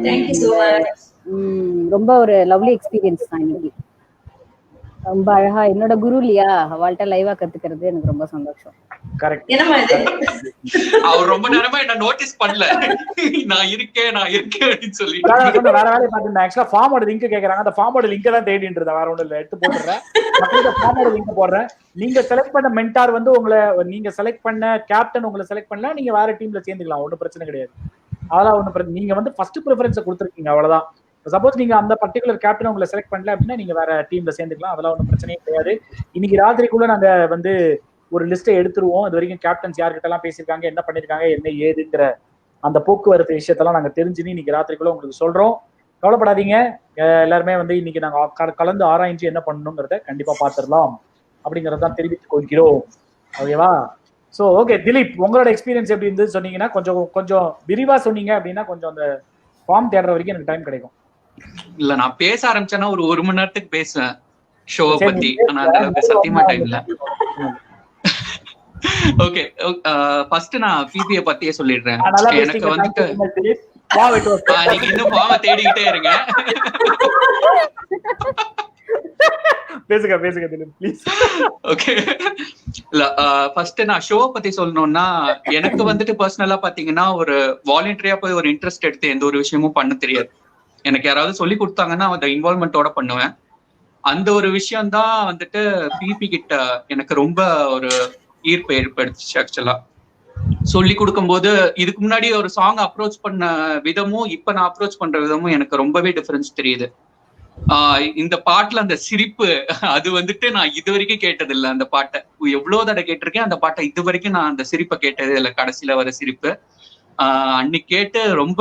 Thank you so much. ரொம்ப ஒரு லவ்லி எக்ஸ்பீரியன்ஸ் தான் இன்னைக்கு. ரொம்ப அழகா என்னோட குரு இல்லையா, அவள்கிட்ட லைவா கத்துக்கிறது எனக்கு ரொம்ப சந்தோஷம். கரெக்ட். என்னமா இது? அவர் ரொம்ப நேரமா என்ன நோட்டீஸ் பண்ணல. நான் இருக்கேன் அப்படின்னு சொல்லி வேற வேலையை பார்த்து ஆக்சுவலா ஃபார்மோட லிங்க் கேக்குறாங்க. அந்த ஃபார்மோட லிங்க் தான் தேடிட்டு இருந்தா, வேற ஒண்ணும் இல்ல. எடுத்து போட்டுறேன், ஃபார்மோட லிங்க் போடுறேன். நீங்க செலக்ட் பண்ண மென்டார் வந்து நீங்க செலக்ட் பண்ண கேப்டன் உங்களை செலக்ட் பண்ணலாம், நீங்க வேற டீம்ல சேர்ந்துக்கலாம், ஒன்றும் பிரச்சனை கிடையாது. அதெல்லாம் ஒன்றும் நீங்க வந்து ஃபர்ஸ்ட் ப்ரிஃபரன்ஸ் கொடுத்துருக்கீங்க, அவ்வளவுதான். சப்போஸ் நீங்க அந்த பர்டிகுலர் கேப்டன் உங்களை செலக்ட் பண்ணல அப்படின்னா நீங்க வேற டீம்ல சேர்ந்துக்கலாம், அதெல்லாம் ஒன்றும் பிரச்சனையே கிடையாது. இன்னைக்கு ராத்திரிக்குள்ள நாங்க வந்து ஒரு லிஸ்ட்டை எடுத்துருவோம். இது வரைக்கும் கேப்டன்ஸ் யார்கிட்ட எல்லாம் பேசியிருக்காங்க, என்ன பண்ணிருக்காங்க, என்ன ஏதுங்கிற அந்த போக்குவரத்து விஷயத்தெல்லாம் நாங்க தெரிஞ்சுன்னு இன்னைக்கு ராத்திரிக்குள்ள உங்களுக்கு சொல்றோம். கவலைப்படாதீங்க, எல்லாருமே வந்து இன்னைக்கு நாங்க கலந்து ஆராய்ச்சி என்ன பண்ணணுங்கிறத கண்டிப்பா பாத்துடலாம் அப்படிங்கறதான் தெரிவித்துக் கொள்கிறோம். ஓகேவா? ஸோ ஓகே திலீப், உங்களோட எக்ஸ்பீரியன்ஸ் எப்படி இருந்தது சொன்னீங்கன்னா கொஞ்சம் விரிவா சொன்னீங்க அப்படின்னா கொஞ்சம் அந்த ஃபார்ம் தேடுற வரைக்கும் எனக்கு டைம் கிடைக்கும். இல்ல, நான் பேச ஆரம்பிச்சேன்னா ஒரு 1 மணி நேரத்துக்கு பேசுவேன் ஷோவை பத்தி. ஆனா அந்த அளவுக்கு சத்தியமா டைம் இல்ல. ஓகே, ஃபர்ஸ்ட் நான் பிபிஏ பத்தியே சொல்லிடுறேன். எனக்கு வந்துட்டு நீங்க இன்னும் ஃபார்மை தேடிக்கிட்டே இருங்க. பேசுங்க பேசுங்க திலீப் ப்ளீஸ். ஓகே, இல்ல ஃபர்ஸ்ட் நான் ஷோ பத்தி சொல்லணும்னா, எனக்கு வந்துட்டு பர்சனலா பாத்தீங்கன்னா ஒரு வாலண்டரியா போய் ஒரு இன்ட்ரெஸ்ட் எடுத்து எந்த ஒரு விஷயமும் பண்ண தெரியாது. எனக்கு யாராவது சொல்லி கொடுத்தாங்கன்னா அந்த இன்வால்மெண்டோட பண்ணுவேன். அந்த ஒரு விஷயம் தான் வந்துட்டு பிபி கிட்ட எனக்கு ரொம்ப ஒரு ஈர்ப்பு ஏற்படுத்துச்சு. ஆக்சுவலா சொல்லி கொடுக்கும்போது இதுக்கு முன்னாடி ஒரு சாங் அப்ரோச் பண்ண விதமும் இப்ப நான் அப்ரோச் பண்ற விதமும் எனக்கு ரொம்பவே டிஃபரன்ஸ் தெரியுது. இந்த பாட்டுல அந்த சிரிப்பு, அது வந்துட்டு நான் இது வரைக்கும் கேட்டது இல்லை. அந்த பாட்டை எவ்வளவு தடவை கேட்டிருக்கேன், அந்த பாட்டை இது வரைக்கும் நான் அந்த சிரிப்பை கேட்டது இல்லை. கடைசியில வர சிரிப்பு அன்னைக்கு கேட்டு ரொம்ப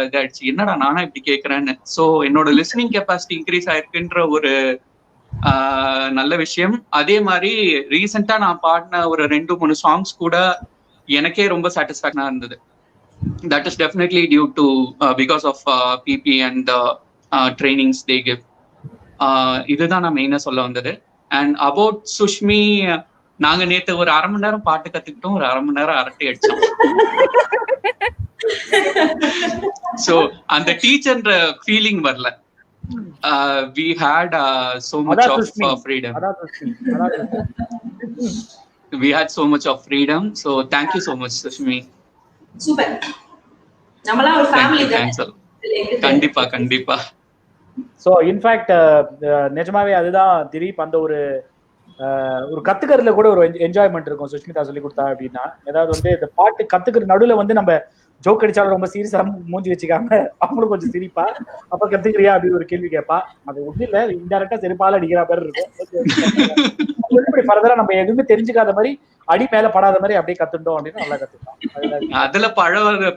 இதாயிடுச்சு, என்னடா நானா இப்படி கேட்கறேன்னு. ஸோ என்னோட லிசனிங் கெப்பாசிட்டி இன்க்ரீஸ் ஆயிருக்குன்ற ஒரு நல்ல விஷயம். அதே மாதிரி ரீசெண்டா நான் பாடின ஒரு 2-3 சாங்ஸ் கூட எனக்கே ரொம்ப சாட்டிஸ்ஃபேக்ஷனா இருந்தது. That is definitely due to because of BB and trainings they give. இதுதான் நான் மெயினா சொல்ல வந்தது. அண்ட் அபவுட் சுஷ்மி, நாங்க நேத்து ஒரு 1/2 மணி நேரம் பாட்டு கத்துக்கிட்டோம், ஒரு 1/2 மணி நேரம் அரட்டை அடிச்சோம். சோ அந்த டீச்சர்ன்ற ஃபீலிங் வரல. We had so much of freedom. We had so much of freedom. So thank you so much, Sushmi. Super. நம்மளா ஒரு ஃபேமிலி தான். கண்டிப்பா கண்டிப்பா. ஸோ இன்ஃபேக்ட் நிஜமாவே அதுதான் திலீப், அந்த ஒரு கத்துக்கிறதுல கூட ஒரு என்ஜாய்மெண்ட் இருக்கும். சுஷ்மிதா சொல்லி கொடுத்தா அப்படின்னா, ஏதாவது வந்து இந்த பாட்டு கத்துக்கிற நடுவில் வந்து நம்ம ஜோக் அடிச்சாலும் ரொம்ப சீரியஸா மூஞ்சி வச்சுக்காம அவங்களும் கொஞ்சம் சிரிப்பா, அப்ப கத்துக்கிறியா அப்படின்னு ஒரு கேள்வி கேட்பா. அது ஒன்றும் இல்லை, இன்டெரக்டா செருப்பால அடிக்கிற மாதிரி இருக்கும். இப்படி ஃபர்தரா நம்ம எதுவுமே தெரிஞ்சுக்காத மாதிரி, அடி மேல படாத மாதிரி அப்படியே கத்துட்டோம் அப்படின்னு நல்லா கத்துக்கலாம். அதுல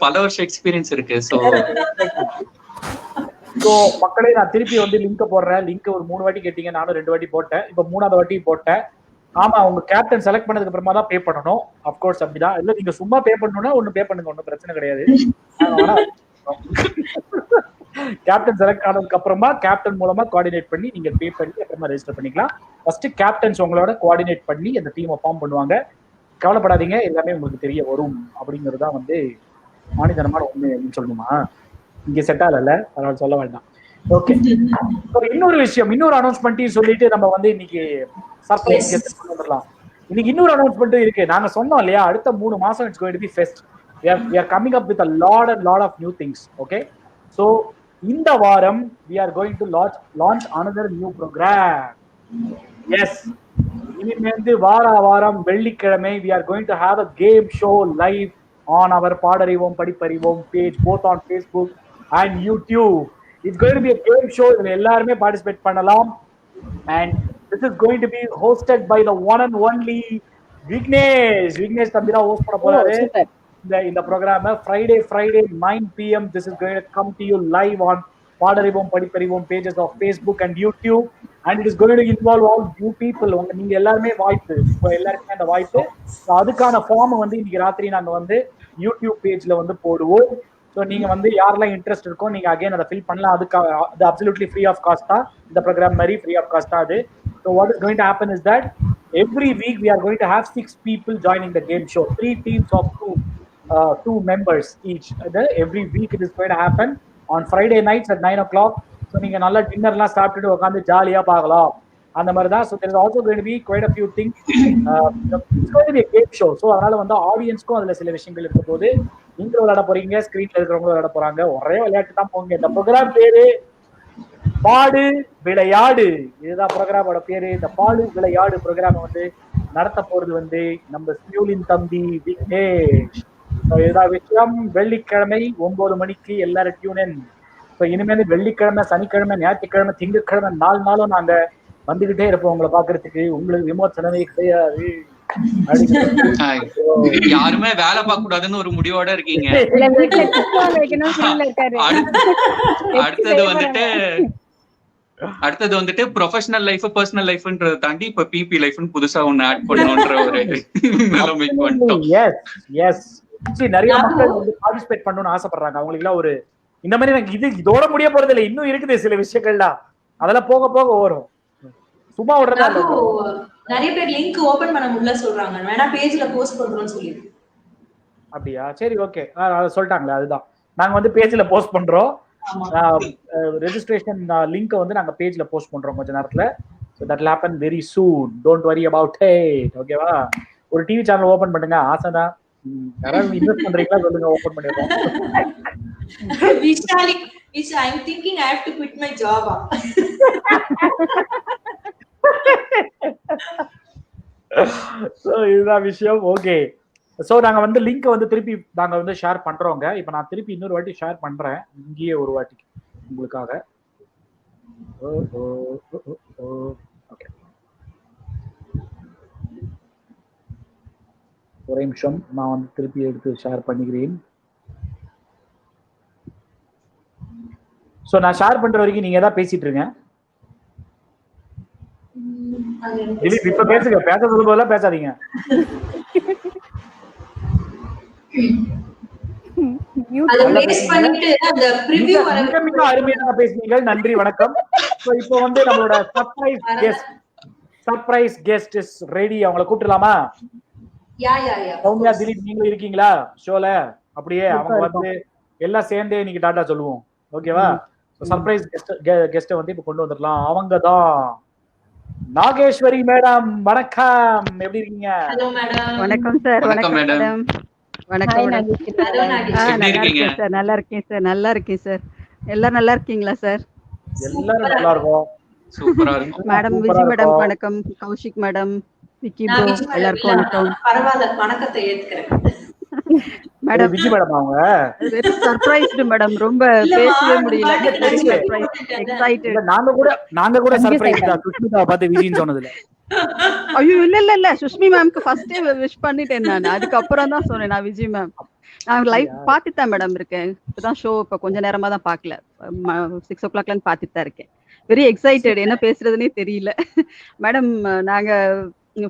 பல வருஷம் எக்ஸ்பீரியன்ஸ் இருக்கு. ஸோ மக்களே, நான் திருப்பி வந்து லிங்க் போடுறேன். லிங்க் ஒரு 3 வாட்டி கேட்டீங்க, நானும் 2 வாட்டி போட்டேன், இப்ப 3ஆவது வாட்டி போட்டேன். ஆமா, உங்க கேப்டன் செலக்ட் பண்ணதுக்கு அப்புறமா தான் பே பண்ணணும். அப்கோர்ஸ் அப்படிதான். இல்ல நீங்க சும்மா பே பண்ணணும்னா ஒண்ணு பே பண்ணுங்க, ஒன்றும் பிரச்சனை கிடையாது. கேப்டன் செலக்ட் ஆனதுக்கு அப்புறமா கேப்டன் மூலமா கோஆர்டினேட் பண்ணி நீங்க பே பண்ணி அப்புறமா ரெஜிஸ்டர் பண்ணிக்கலாம். ஃபர்ஸ்ட் கேப்டன்ஸ் உங்களோட கோஆர்டினேட் பண்ணி அந்த டீமை ஃபார்ம் பண்ணுவாங்க. கவலைப்படாதீங்க, எல்லாமே உங்களுக்கு தெரிய வரும். அப்படிங்கிறது தான் வந்து மாநிலமான உண்மை அப்படின்னு சொல்லணுமா? இங்க செட் ஆகல, அதனால சொல்ல வேண்டாம். ஓகே, இன்னொரு விஷயம், இன்னொரு அனௌன்ஸ்மெண்ட்டையும் சொல்லிட்டு நம்ம வந்து இன்னைக்கு சர்ப்ரைஸ் கொண்டு வந்துடலாம். இன்னைக்கு இன்னொரு அனௌன்ஸ்மெண்ட்டும் இருக்கு. நாங்க சொன்னோம் இல்லையா, அடுத்த 3 மாசம் it's going to be fest. we are coming up with a lot of new things. Okay, so இந்த வாரம் we are going to launch another new program. Yes, இனிமேந்து வாரம் வெள்ளிக்கிழமை we are going to have a game show live on our பாடறிவோம் படிப்பறிவோம் page, both on Facebook and YouTube. It's going to be a game show. இதுல எல்லாருமே participate பண்ணலாம். And this is going to be hosted by the one and only Vignesh தம்பி தான் host பண்ண போறாரு இந்த program. Friday 9 PM this is going to come to you live on பாடறிவோம் படிப்பறிவோம் pages of Facebook and YouTube, and it is going to involve all you people. நீங்க எல்லாருமே வாய்ப்பு, இப்போ எல்லாருமே அந்த வாய்ப்பு. அதுக்கான ஃபார்ம் வந்து இன்னைக்கு ராத்திரி நாங்க வந்து யூடியூப் பேஜ்ல வந்து போடுவோம். ஸோ நீங்க வந்து யாரெல்லாம் இன்ட்ரெஸ்ட் இருக்கோ நீங்க அகைன் அதை ஃபில் பண்ணலாம். அது அப்சல்யூட்லி ஃப்ரீ ஆஃப் காஸ்ட் தான். இந்த ப்ரோக்ராம் மாதிரி ஃப்ரீ ஆஃப் காஸ்ட் தான் அது. So what is going to happen is that every week we are going to have 6 people joining the game show, 3 teams of 2 members each. Every week it is going to happen on Friday nights at 9 o'clock. So நீங்க நல்லா டின்னர்லாம் சாப்பிட்டுட்டு உட்காந்து ஜாலியா பார்க்கலாம், அந்த மாதிரி தான். So there is also going to be quite a few things. It's going to be a game show. So அதனால வந்து ஆடியன்ஸ்க்கும் அதுல சில விஷயங்கள் இருக்க போது. நீங்களும் விளையாட போறீங்க, ஸ்கிரீன்ல இருக்கிறவங்களும் விளையாட போறாங்க. ஒரே விளையாட்டு தான் போங்க. இந்த ப்ரோக்ராம் பேரு பாடு விளையாடு, இதுதான் ப்ரோக்ராமோட பேரு. இந்த பாடு விளையாடு ப்ரோக்ராம் வந்து நடத்த போறது வந்து நம்ம ஸ்மியூலின் தம்பி விக்னேஷ். இதுதான் விஷயம். வெள்ளிக்கிழமை 9 மணிக்கு எல்லாரும் டியூன் இன். ஸோ இனிமேல் வெள்ளிக்கிழமை, சனிக்கிழமை, ஞாயிற்றுக்கிழமை, திங்கட்கிழமை 4 நாளும் நாங்க வந்துகிட்டே இருப்போம் உங்களை பாக்குறதுக்கு. உங்களுக்கு விமோசனமே கிடையாது. யாருமே வேலை பார்க்க கூடாதுன்னு ஒரு முடிவோட இருக்கீங்க. அடுத்தது வந்துட்டு ப்ரொஃபஷனல் லைஃப், பர்சனல் லைஃப்ன்றத தாண்டி இப்ப பிபி லைஃப்னு புதுசா ஒண்ணு ஆட் பண்ணணும்ன்ற ஒரு நிலைமைக்கு வந்துட்டோம். நிறைய மக்கள் வந்து பார்ட்டிசிபேட் பண்ணணும்னு ஆசைப்படுறாங்க. அவங்களுக்கு எல்லாம் ஒரு இந்த மாதிரி எனக்கு இதோட முடிய போறது இல்லை, இன்னும் இருக்குது சில விஷயங்கள்லாம், அதெல்லாம் போக போக வரும். சும்மா விடுறதா நிறைய பேர் லிங்க் ஓபன் பண்ண முடியல சொல்றாங்க, வேணா பேஜ்ல போஸ்ட் பண்றோம்னு சொல்லி. அப்படியா? சரி, ஓகே, அத சொல்லிட்டாங்களே, அதுதான் நாங்க வந்து பேஜ்ல போஸ்ட் பண்றோம். ரெஜிஸ்ட்ரேஷன் லிங்க் வந்து நாங்க பேஜ்ல போஸ்ட் பண்றோம் கொஞ்ச நேரத்துல. So that will happen very soon. Don't worry about it. ஓகேவா? ஒரு டிவி சேனல் ஓபன் பண்ணுங்க. ஆசைதான். யாராவது இன்வெஸ்ட் பண்றீங்களா சொல்லுங்க, ஓபன் பண்ணிடுறோம். Vishali, I'm thinking I have to quit my job. So இதுதான் விஷயம். ஓகே, ஸோ நாங்கள் வந்து லிங்க் வந்து திருப்பி நாங்கள் வந்து ஷேர் பண்ணுறோங்க. இப்போ நான் திருப்பி இன்னொரு வாட்டி ஷேர் பண்ணுறேன், இங்கேயே ஒரு வாட்டி உங்களுக்காக. ஓகே, ஒரே நிமிஷம், நான் வந்து திருப்பி எடுத்து ஷேர் பண்ணிக்கிறேன். ஸோ நான் ஷேர் பண்ணுற வரைக்கும் நீங்கள் தான் பேசிட்டு இருங்க. திலீப் இப்ப பேசுங்க, பேச சொல்லும் போதெல்லாம் பேசாதீங்க. அருமையாக பேசுனீங்க, நன்றி, வணக்கம். இப்போ வந்து நம்மளோட சர்ப்ரைஸ் கெஸ்ட் இஸ் ரெடி. அவங்களை கூப்பிடலாமா? சௌமியா, திலீப் நீங்களும் இருக்கீங்களா ஷோல? அப்படியே அவங்க வந்து எல்லாம் சேர்ந்தே இன்னைக்கு டாட்டா சொல்லுவோம். ஓகேவா? சர்ப்ரைஸ் கெஸ்ட் வந்து இப்ப கொண்டு வந்துடலாம். அவங்க தான் நாகேஸ்வரி மேடம். வணக்கம், எப்படி இருக்கீங்க? வணக்கம் சார். வணக்கம் மேடம். வணக்கம். நல்லா இருக்கேன் சார். நல்லா இருக்கேன் சார். எல்லாரும் நல்லா இருக்கீங்களா சார்? எல்லாரும் நல்லா இருக்கோம். சூப்பரா இருக்கு மேடம். விஜய் மேடம் வணக்கம். கௌஷிக் மேடம், விக்கி ப்ரோ, எல்லாருக்கும் வணக்கம். பரவாயில்லை, வணக்கத்தை ஏத்துக்கிறேன். மேடம் விஜய் மேடம் அவங்க சர்ப்ரைஸ்டு மேடம், ரொம்ப பேசவே முடியல. எக்ஸைட்டட். நாங்க கூட சர்ப்ரைஸ் தான் சுஷ்மிதா பார்த்து விஜய்னு சொன்னதுல. ஐயோ இல்ல சுஷ்மி மேம்க்கு ஃபர்ஸ்டே விஷ் பண்ணிட்டேன் நான். அதுக்கப்புறம் தான் சொன்னேன் நான் விஜய் மேம். நான் லைவ் பார்த்துட்டு தான் மேடம் இருக்கேன். இப்பதான் ஷோ இப்ப கொஞ்ச நேரமா தான் பார்க்கல. 6 o'clockல பார்த்துட்டு தான் இருக்கேன். வெரி எக்ஸைட்டட், என்ன பேசுறதுன்னே தெரியல. மேடம் நாங்க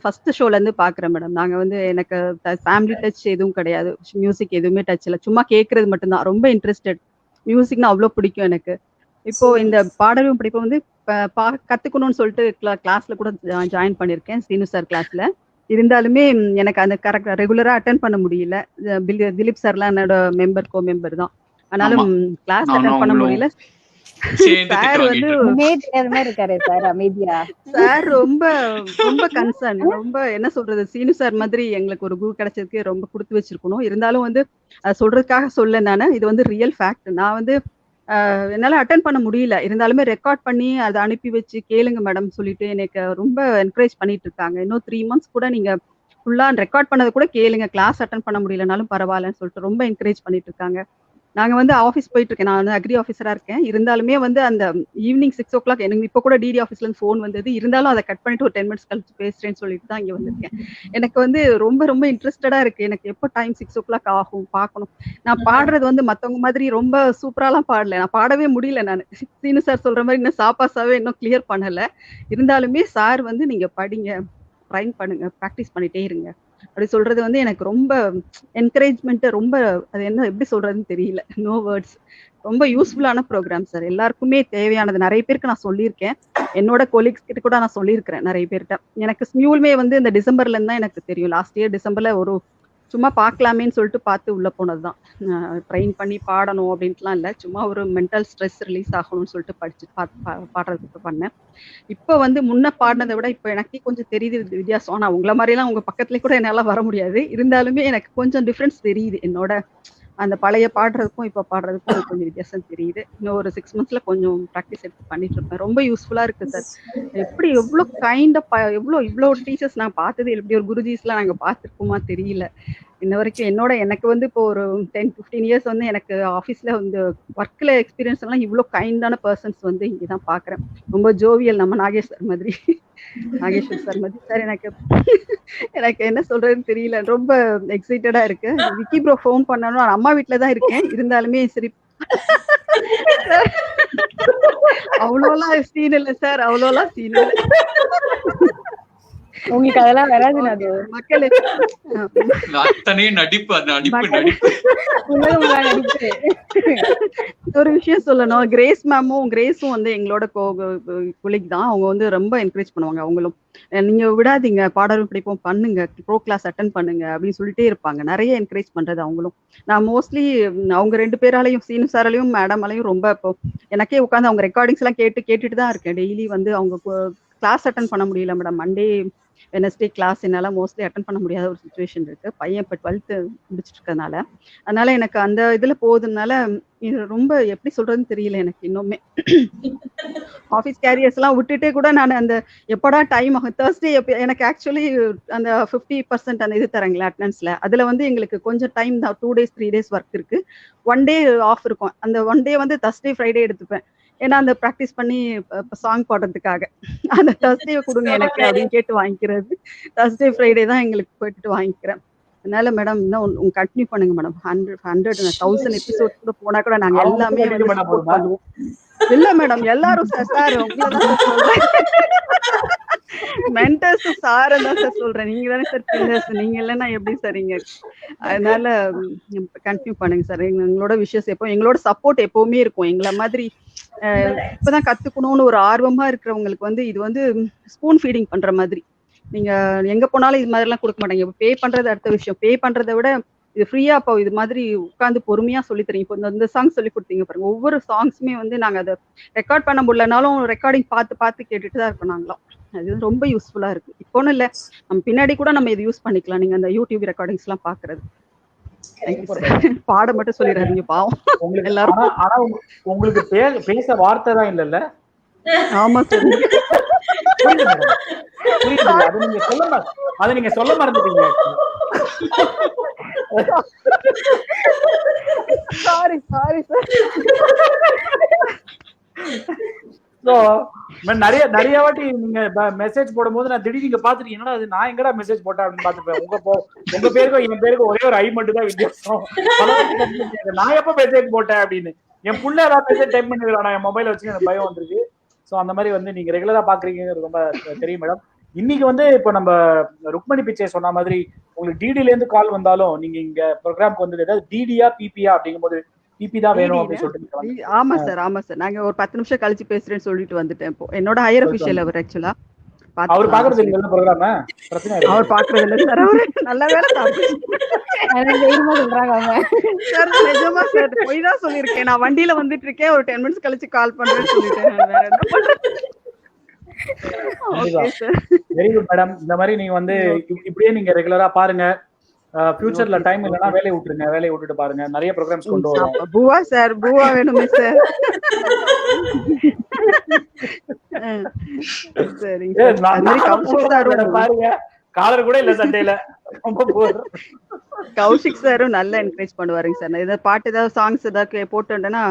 ஃபர்ஸ்ட் ஷோல இருந்து பாக்குறேன் மேடம். நாங்க வந்து எனக்கு ஃபேமிலி டச் எதுவும் கிடையாது, மியூசிக் எதுவுமே டச் இல்லை, சும்மா கேட்கறது மட்டும்தான். ரொம்ப இன்ட்ரெஸ்டட், மியூசிக்னா அவ்வளோ பிடிக்கும் எனக்கு. இப்போ இந்த பாடலும் படிப்பு வந்து கத்துக்கணும்னு சொல்லிட்டு கிளாஸ்ல கூட ஜாயின் பண்ணிருக்கேன், சீனு சார் கிளாஸ்ல. இருந்தாலுமே எனக்கு அந்த கரெக்ட் ரெகுலரா அட்டென்ட் பண்ண முடியல. திலீப் சார்லாம் என்னோட கோ மெம்பர் தான், ஆனாலும் கிளாஸ் அட்டென்ட் பண்ண முடியல. சார் ரொம்ப ரொம்ப கன்சர்ன், ரொம்ப என்ன சொல்றது, சீனு சார் மாதிரி எங்களுக்கு ஒரு குரு கிடைச்சதுக்கு ரொம்ப கொடுத்து வச்சிருக்கணும். இருந்தாலும் வந்து சொல்றதுக்காக சொல்ல, நானு இது வந்து ரியல் ஃபேக்ட். நான் வந்து என்னால அட்டென்ட் பண்ண முடியல, இருந்தாலுமே ரெக்கார்ட் பண்ணி அதை அனுப்பி வச்சு கேளுங்க மேடம் சொல்லிட்டு எனக்கு ரொம்ப என்கரேஜ் பண்ணிட்டு இருக்காங்க. இன்னும் 3 months கூட நீங்க ஃபுல்லா ரெக்கார்ட் பண்ணதை கூட கேளுங்க, கிளாஸ் அட்டென்ட் பண்ண முடியலனாலும் பரவாயில்லன்னு சொல்லிட்டு ரொம்ப என்கரேஜ் பண்ணிட்டு இருக்காங்க. நாங்க வந்து ஆஃபீஸ் போயிட்டு இருக்கேன், நான் வந்து அக்ரி ஆஃபீஸரா இருக்கேன். இருந்தாலுமே வந்து அந்த ஈவினிங் 6 o'clock எனக்கு இப்ப கூட டிடி ஆஃபீஸ்ல இருந்து ஃபோன் வந்தது. இருந்தாலும் அதை கட் பண்ணிட்டு ஒரு 10 minutes கழிச்சு பேசுறேன்னு சொல்லிட்டு தான் இங்க வந்திருக்கேன். எனக்கு வந்து ரொம்ப ரொம்ப இன்ட்ரெஸ்டடா இருக்கு. எனக்கு எப்போ டைம் 6 o'clock ஆகும் பார்க்கணும். நான் பாடுறது வந்து மத்தவங்க மாதிரி ரொம்ப சூப்பராலாம் பாடல, நான் பாடவே முடியல. நான் சீனு சார் சொல்ற மாதிரி இன்னும் சாப்பாசாவே இன்னும் கிளியர் பண்ணல. இருந்தாலுமே சார் வந்து நீங்க படிங்க, ட்ரைன் பண்ணுங்க, ப்ராக்டிஸ் பண்ணிட்டே இருங்க அப்படி சொல்றது வந்து எனக்கு ரொம்ப என்கரேஜ்மெண்ட். ரொம்ப அது என்ன எப்படி சொல்றதுன்னு தெரியல, நோ வேர்ட்ஸ். ரொம்ப யூஸ்ஃபுல்லான ப்ரோக்ராம் சார், எல்லாருக்குமே தேவையானது. நிறைய பேருக்கு நான் சொல்லியிருக்கேன், என்னோட கொலீக்ஸ் கிட்ட கூட நான் சொல்லியிருக்கிறேன் நிறைய பேர்கிட்ட. எனக்கு ஸ்மியூலுமே வந்து இந்த டிசம்பர்ல இருந்தா எனக்கு தெரியும். லாஸ்ட் இயர் டிசம்பர்ல ஒரு சும்மா பார்க்கலாமேன்னு சொல்லிட்டு பார்த்து உள்ள போனதுதான். ட்ரெயின் பண்ணி பாடணும் அப்படின்ட்டுலாம் இல்லை, சும்மா ஒரு மென்டல் ஸ்ட்ரெஸ் ரிலீஸ் ஆகணும்னு சொல்லிட்டு படிச்சு பாடுறதுக்கு பண்ணேன். இப்போ வந்து முன்ன பாடினதை விட இப்போ எனக்கே கொஞ்சம் தெரியுது வித்தியாசம். ஆனால் உங்களை மாதிரிலாம் உங்க பக்கத்துலேயே கூட என்னால் வர முடியாது. இருந்தாலுமே எனக்கு கொஞ்சம் டிஃப்ரென்ஸ் தெரியுது, என்னோட அந்த பழைய பாடுறதுக்கும் இப்போ பாடுறதுக்கும் கொஞ்சம் வித்தியாசம் தெரியுது. இன்னும் ஒரு 6 monthsல கொஞ்சம் ப்ராக்டிஸ் எடுத்து பண்ணிட்டு இருப்பேன். ரொம்ப யூஸ்ஃபுல்லா இருக்கு சார். எப்படி எவ்வளோ இவ்வளோ டீச்சர்ஸ் நான் பார்த்தது, எப்படி ஒரு குருஜிஸ்லாம் நாங்கள் பார்த்துருக்கோமா தெரியல இன்ன வரைக்கும். எனக்கு வந்து இப்போ ஒரு 10-15 years வந்து எனக்கு ஆஃபீஸ்ல வந்து ஒர்க்ல எக்ஸ்பீரியன்ஸ் எல்லாம் இவ்வளோ கைண்டான பர்சன்ஸ் வந்து இங்கே தான் பார்க்குறேன். ரொம்ப ஜோவியல், நம்ம நாகேஸ்வர் மாதிரி, நாகேஸ்வர் சார் மாதிரி. சார் எனக்கு என்ன சொல்றதுன்னு தெரியல, ரொம்ப எக்ஸைட்டடா இருக்கு. விக்கி ப்ரோ ஃபோன் பண்ணணும், நான் அம்மா வீட்டுல தான் இருக்கேன். இருந்தாலுமே சரி, அவ்வளோலாம் சீன் இல்லை சார், அவ்வளோலாம் சீன் இல்லை. உங்களுக்கு அதெல்லாம் வராது. அது மக்கள் ஒரு விஷயம் சொல்லணும், கிரேஸும் வந்து எங்களோட கொலீக் தான். அவங்க வந்து ரொம்ப என்கரேஜ் பண்ணுவாங்க. அவங்களும் நீங்க விடாதீங்க, பாடலும் படிப்போம் பண்ணுங்க, ப்ரோ கிளாஸ் அட்டன் பண்ணுங்க அப்படின்னு சொல்லிட்டே இருப்பாங்க. நிறைய என்கரேஜ் பண்றது அவங்களும். நான் மோஸ்ட்லி அவங்க 2 பேராலையும், சீனு சாராலையும் மேடமாலையும் ரொம்ப இப்போ எனக்கே உட்காந்து அவங்க ரெக்கார்டிங்ஸ் எல்லாம் கேட்டுட்டு தான் இருக்கேன். டெய்லி வந்து அவங்க கிளாஸ் அட்டன் பண்ண முடியல மேடம். மண்டே வெனஸ்டே கிளாஸ் என்னால மோஸ்ட்லி அட்டன் பண்ண முடியாத ஒரு சுச்சுவேஷன் இருக்கு. பையன் இப்போ 12th முடிச்சிட்டு இருக்கறனால. அதனால எனக்கு அந்த இதுல போகுதுனால இது ரொம்ப எப்படி சொல்றதுன்னு தெரியல எனக்கு இன்னுமே. ஆஃபீஸ் கேரியர்ஸ் எல்லாம் விட்டுட்டே கூட நான் அந்த எப்படா டைம் ஆகும் தேர்ஸ்டே எனக்கு ஆக்சுவலி அந்த 50% அந்த இது தராங்களா அட்டண்டன்ஸ்ல அதுல வந்து எங்களுக்கு கொஞ்சம் டைம் தான் 2 days 3 days ஒர்க் இருக்கு. 1 day ஆஃப் இருக்கும். அந்த 1 day வந்து தர்ஸ்டே ஃப்ரைடே எடுத்துப்பேன். ஏன்னா அந்த ப்ராக்டிஸ் பண்ணி சாங் பாடுறதுக்காக அந்த தர்ஸ்டே கொடுங்க எனக்கு அப்படின்னு கேட்டு வாங்கிக்கிறது. தர்ஸ்டே ஃப்ரைடே தான் எங்களுக்கு போயிட்டு வாங்கிக்கிறேன். அதனால மேடம் இன்னும் கண்டினியூ பண்ணுங்க மேடம். 100 எபிசோட் கூட போனா கூட நாங்க எல்லாமே வந்து support பண்ணுவோம். இல்ல மேடம் எல்லாரும் சார் உங்களதான் சொல்றேன். மென்டர்ஸ் சார் தான் சார் சொல்றேன். நீங்க தானே சார் பில்லர்ஸ். நீங்க இல்லைன்னா எப்படி சரிங்க. அதனால கண்டினியூ பண்ணுங்க சார். எங்களோட விஷஸ் எப்போ எங்களோட சப்போர்ட் எப்பவுமே இருக்கும். எங்களை மாதிரி இப்பதான் கத்துக்கணும்னு ஒரு ஆர்வமா இருக்கிறவங்களுக்கு வந்து இது வந்து ஸ்பூன் ஃபீடிங் பண்ற மாதிரி. நீங்க எங்க போனாலும் இது மாதிரி எல்லாம் கொடுக்க மாட்டாங்க. பே பண்றது அடுத்த விஷயம். பே பண்றதை விட இது ஃப்ரீயா இப்போ இது மாதிரி உட்காந்து பொறுமையா சொல்லி தரீங்க. இப்போ இந்த சாங் சொல்லி கொடுத்தீங்க பாருங்க. ஒவ்வொரு சாங்ஸுமே வந்து நாங்க அதை ரெக்கார்ட் பண்ண முடியலனாலும் ரெக்கார்டிங் பார்த்து கேட்டுட்டு தான் இருக்கோம் நாங்களாம். அது ரொம்ப யூஸ்ஃபுல்லா இருக்கு. இப்போ ஒன்றும் இல்லை, நம்ம பின்னாடி கூட நம்ம இது யூஸ் பண்ணிக்கலாம். நீங்க அந்த யூடியூப் ரெக்கார்டிங்ஸ் எல்லாம் பாக்குறது. பாட மட்டும் சொல்லிடுறாங்க பாவம் எல்லாரும். ஆனா உங்களுக்கு பேச வார்த்தை தான் இல்லல்ல? ஆமா சார். அது நீங்க சொல்ல மறந்துட்டீங்க. Sorry sir. நிறைய வாட்டி நீங்க மெசேஜ் போடும்போது நான் திடீர்னு நீங்க பாத்துட்டு என்னடா அது நான் எங்கடா மெசேஜ் போட்டேன் அப்படின்னு பாத்துப்பேன். உங்க பேருக்கும் என் பேருக்கும் ஒரே ஒரு ஐ மட்டும் தான் வித்தியாசம். நான் எப்ப மெசேஜ் போட்டேன் அப்படின்னு என் புள்ள ஏதாவது மெசேஜ் டைப் பண்ணிருக்கானா என் மொபைல் வச்சு எனக்கு பயம் வந்திருக்கு. ஸோ அந்த மாதிரி வந்து நீங்க ரெகுலரா பாக்குறீங்கிறது ரொம்ப தெரியும் மேடம். இன்னைக்கு வந்து இப்போ நம்ம ருக்மணி பிச்சை சொன்ன மாதிரி உங்களுக்கு டிடில இருந்து கால் வந்தாலும் நீங்க இங்க ப்ரோக்ராம்க்கு வந்து ஏதாவது டிடியா பிபியா அப்படிங்கும் போது பிபி தான் வேணும் அப்படின்னு சொல்லிட்டு. ஆமா சார். நாங்க ஒரு 10 நிமிஷம் கழிச்சு பேசுறேன்னு சொல்லிட்டு வந்துட்டேன். இப்போ என்னோட ஹையர் அபிஷியல் அவர் ஆக்சுவலா அவர் பாக்குறது இல்ல ப்ரோக்ராம். பிரச்சனை இல்ல, அவர் பாக்குறது இல்ல சார். அவரு நல்ல வேலை சார். நிஜமா சார் போய் தான் சொல்லிருக்கேன். நான் வண்டியில வந்துட்டு இருக்கேன், ஒரு 10 minutes கழிச்சு கால் பண்றேன்னு சொல்லிட்டேன். வேற என்ன பண்றது. Very good madam. இந்த மாதிரி நீங்க வந்து இப்படியே நீங்க ரெகுலரா பாருங்க. ஃபியூச்சர்ல டைம் இல்லனா வேலையை விட்டுருங்க. வேலையை விட்டுட்டு பாருங்க. நிறைய ப்ரோகிராம்ஸ் கொண்டு வரோம். பூவா சார் பூவா வேணுமே சார். சரிங்க சார். பாருங்க காலர் கூட இல்ல சண்டையில. கௌஷிக் சாரும் நல்லா என்கரேஜ் பண்ணுவாருங்க சார். ஏதாவது பாட்டு ஏதாவது சாங்ஸ் ஏதாவது போட்டுட்டேன்னா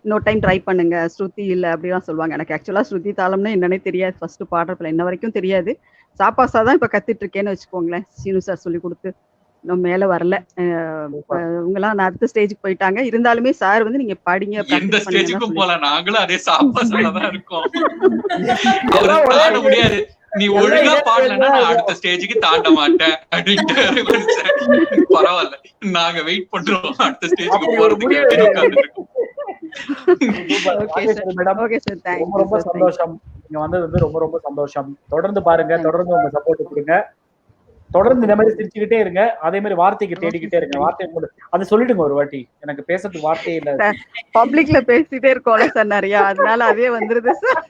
இன்னொரு டைம் ட்ரை பண்ணுங்க. ஸ்ருதி இல்ல அப்படிலாம் சொல்லுவாங்க. எனக்கு ஆக்சுவலா ஸ்ருதி தாளம்னா என்னன்னே தெரியாது. ஃபர்ஸ்ட் பாடுறதுல இன்ன வரைக்கும் தெரியாது. சாப்பாசா தான் இப்ப கத்துட்டு இருக்கேன்னு வச்சுக்கோங்களேன். சீனு சார் சொல்லி கொடுத்து நம்ம மேல வரல. இவங்கெல்லாம் அடுத்த ஸ்டேஜுக்கு போயிட்டாங்க. இருந்தாலுமே சார் வந்து நீங்க படிங்க. எந்த ஸ்டேஜுக்கும் போல நாங்களும் அதே சாப்பாசால தான் இருக்கோம். அவரால பாட முடியாது. நீ ஒழுங்கா பாடலன்னா நான் அடுத்த ஸ்டேஜுக்கு தாண்ட மாட்டேன் அப்படின்ட்டு. பரவாயில்ல, நாங்க வெயிட் பண்றோம் அடுத்த ஸ்டேஜுக்கு போறதுக்கு. ரொம்ப சந்தோஷம். நீங்க வந்தது வந்து ரொம்ப ரொம்ப சந்தோஷம். தொடர்ந்து பாருங்க, தொடர்ந்து உங்க சப்போர்ட் கொடுங்க. தொடர்ந்து இந்த மாதிரி சிரிச்சுக்கிட்டே இருங்க. அதே மாதிரி வார்த்தைக்கு தேடிக்கிட்டே இருங்க. வார்த்தை அது சொல்லிடுங்க ஒரு வாட்டி. எனக்கு பேசுறதுக்கு வார்த்தையே இல்ல. பப்ளிக்ல பேசிட்டே இருக்கோம்ல சார் நிறைய, அதனால அதே வந்துருது சார்.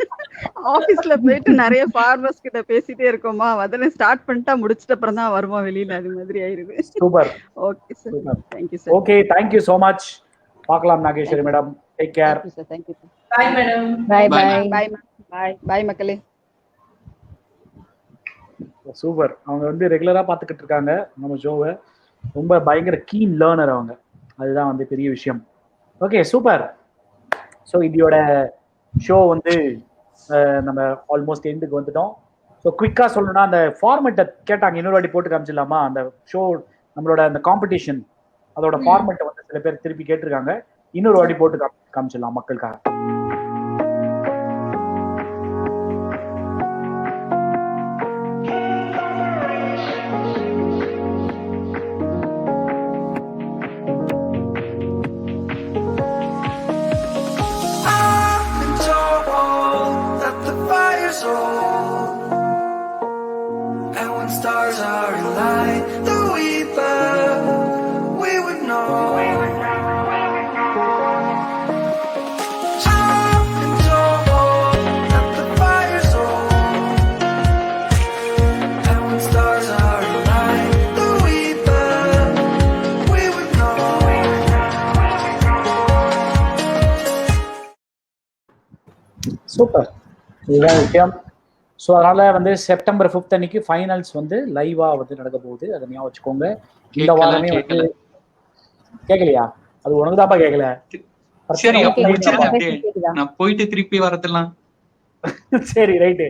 ஆபீஸ்ல போயிட்டு நிறைய ஃபார்மர்ஸ் கிட்ட பேசிட்டே இருக்கோமா, அதெல்லாம் ஸ்டார்ட் பண்ணிட்டா முடிச்சிட்ட அப்புறம் தான் வருவோம் வெளியில. அது மாதிரி ஆயிருது. Super. Okay sir. Thank you sir. Okay, thank you so much. பார்க்கலாம் Nageswari madam. Take care. Thank you sir. Bye madam. Bye மக்களே. சூப்பர். அவங்க வந்து ரெகுலரா பாத்துக்கிட்டு இருக்காங்க நம்ம ஷோவை. ரொம்ப பயங்கர கீன் லேர்னர் அவங்க. அதுதான் வந்து பெரிய விஷயம். Okay, super. ஸோ இதோட ஷோ வந்து நம்ம ஆல்மோஸ்ட் எண்டுக்கு வந்துட்டோம். ஸோ குவிக்கா சொல்லணும்னா அந்த ஃபார்மெட்டை கேட்டாங்க. இன்னொரு வாட்டி போட்டு காமிச்சிடலாமா? அந்த ஷோ நம்மளோட அந்த காம்படிஷன் அதோட ஃபார்மெட்டை வந்து சில பேர் திருப்பி கேட்டிருக்காங்க. இன்னொரு வாட்டி போட்டு காமிச்சிடலாம் மக்களுக்காக. And when stars are in line, then we would know. I've been told that the fire's old. Super, இதுதான் விஷயம். ஸோ அதனால வந்து செப்டம்பர் 5 அன்னைக்கு ஃபைனல்ஸ் வந்து லைவா வந்து நடக்க போகுது, அதை ஞாபகம் வச்சுக்கோங்க. இந்த வாரமே வந்து கேட்கலையா? அது உனக்கு தான்ப்பா கேட்கல. சரி, நான் போயிட்டு திருப்பி வரதெல்லாம். சரி, ரைட்டு.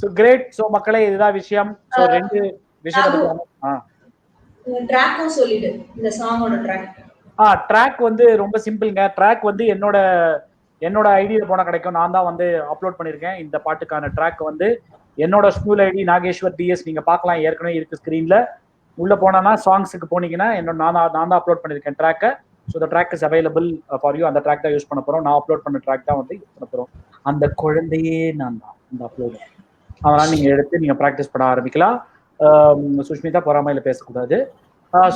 So great. ஸோ மக்களே, இதுதான் விஷயம். ஸோ 2 விஷயத்தை ட்ராக்கும் சொல்லிடு, இந்த சாங்கோட ட்ராக். ட்ராக் வந்து ரொம்ப சிம்பிள்ங்க. ட்ராக் வந்து என்னோட ஐடியில போனா கிடைக்கும். நான் தான் வந்து அப்லோட் பண்ணிருக்கேன் இந்த பாட்டுக்கான ட்ராக் வந்து. என்னோட ஸ்கூல் ஐடி நாகேஸ்வர் டிஎஸ், நீங்க பார்க்கலாம், ஏற்கனவே இருக்கு ஸ்கிரீன்ல. உள்ள போனா சாங்ஸுக்கு போனீங்கன்னா நான் தான் அப்லோட் பண்ணிருக்கேன் ட்ராக்கை. So the track is available for you. அந்த ட்ராக் தான் யூஸ் பண்ண போறோம். நான் அப்லோட் பண்ண ட்ராக் தான் வந்து யூஸ் பண்ண போறோம். அந்த குழந்தையே நான் தான் இந்த அப்லோடு. அதனால நீங்க எடுத்து நீங்க ப்ராக்டிஸ் பண்ண ஆரம்பிக்கலாம். சுஷ்மிதா பொறாமையில பேசக்கூடாது.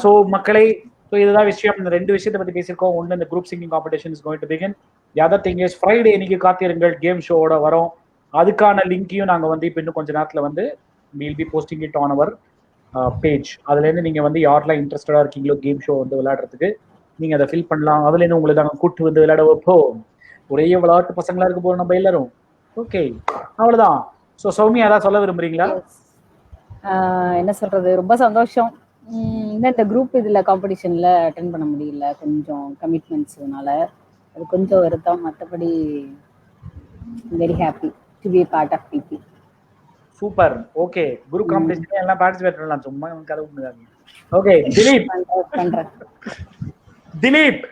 ஸோ மக்களே, ஸோ இதுதான் விஷயம். இந்த 2 விஷயத்தை பத்தி பேசியிருக்கோம். ஒன்று, இந்த group singing competition is going to begin. The other thing is Friday இன்னைக்கு காத்திருங்கள், கேம் ஷோவோட வரோம். அதுக்கான லிங்கையும் நாங்கள் வந்து இப்போ இன்னும் கொஞ்ச நேரத்தில் வந்து will be posting it on our page. அதுலேருந்து நீங்கள் வந்து யாரெல்லாம் இன்ட்ரெஸ்டடாக இருக்கீங்களோ கேம் ஷோ வந்து விளையாடுறதுக்கு நீங்கள் அதை ஃபில் பண்ணலாம். அதுலேருந்து உங்களுக்கு நாங்கள் கூட்டு வந்து விளையாட வைப்போம். ஒரே விளையாட்டு பசங்களா இருக்க போகிறோம் நம்ம எல்லாரும். ஓகே, அவ்வளோதான். ஸோ சௌமியா, ஏதாவது சொல்ல விரும்புறீங்களா? என்ன சொல்றது, ரொம்ப சந்தோஷம். இந்த குரூப் இதுல காம்படிஷன்ல அட்டென்ட் பண்ண முடியல, கொஞ்சம் கமிட்மெண்ட்ஸ்னால. அது கொஞ்சம் வருத்தம். மற்றபடி very happy to be part of BB. Super. Okay, group competition எல்லாம் பார்ட்டிசிபேட் பண்ணலாம். சும்மா கதை பண்ணுங்க. ஓகே, திலீப் பண்றேன். திலீப்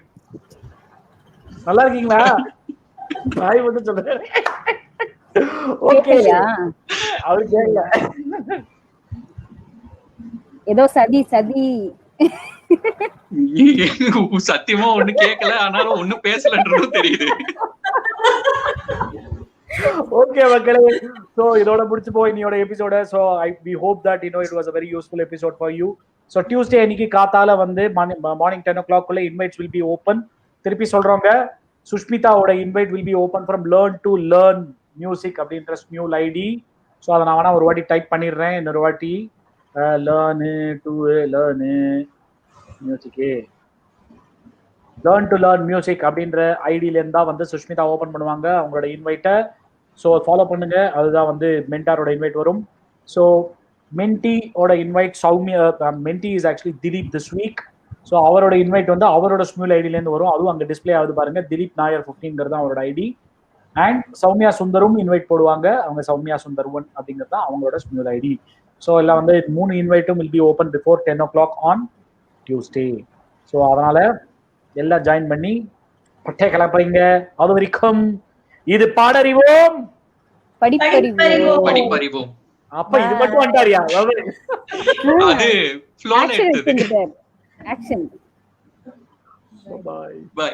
நல்லா இருக்கீங்களா? ஹாய் வந்து சொல்றேன். ஓகே, அவரு கேட்கல. ஏதோ சதி சத்தியமா ஒண்ணு கேட்கல, ஆனாலும் ஒண்ணு பேசலன்றது தெரியுது. ஓகே மக்களே, சோ இதோட முடிச்சு போய் இன்னையோட எபிசோட. So we hope that it was a very useful episode for you. So Tuesday அன்னைக்கு காத்தால வந்து மார்னிங் 10 o'clock குள்ள invites will be open. திருப்பி சொல்றோங்க, சுஷ்மிதாவோட invite will be open from learn to learn music அப்படின்ற ஸ்மியூல் ஐடி. ஸோ அதை நான் வேணா ஒரு வாட்டி டைப் பண்ணிடுறேன். இன்னொரு வாட்டி லேர்ன் டு லேர்ன் மியூசிக் அப்படின்ற ஐடியிலேருந்து தான் வந்து சுஷ்மிதா ஓப்பன் பண்ணுவாங்க அவங்களோட இன்வைட்டை. ஸோ ஃபாலோ பண்ணுங்க, அதுதான் வந்து மென்டாரோட இன்வைட் வரும். ஸோ மென்டியோட invite Soumya, mentee is actually Dileep this week. So அவரோட இன்வைட் வந்து அவரோட ஸ்மியூல் ஐடியிலேருந்து வரும். அதுவும் அங்கே டிஸ்பிளே ஆகுது பாருங்க, திலீப் நாயர் 15 அவரோட ஐடி. அண்ட் சௌமியா சுந்தரும் இன்வைட் போடுவாங்க, அவங்க சௌமியா சுந்தர் 1 அப்படிங்கிறது தான் அவங்களோட ஸ்மியூல் ஐடி. ஸோ எல்லாம் வந்து 3 இன்வைட்டும் will be open before 10 o'clock on Tuesday. So அதனால எல்லாம் ஜாயின் பண்ணி பட்டே கிளப்புறீங்க. அது வரைக்கும் இது பாடறிவோம் படிப்பறிவோம். அப்ப இது மட்டும் வந்துட்டாரியா? அது ஃப்ளோல எடுத்தது. ஆக்ஷன். Bye by.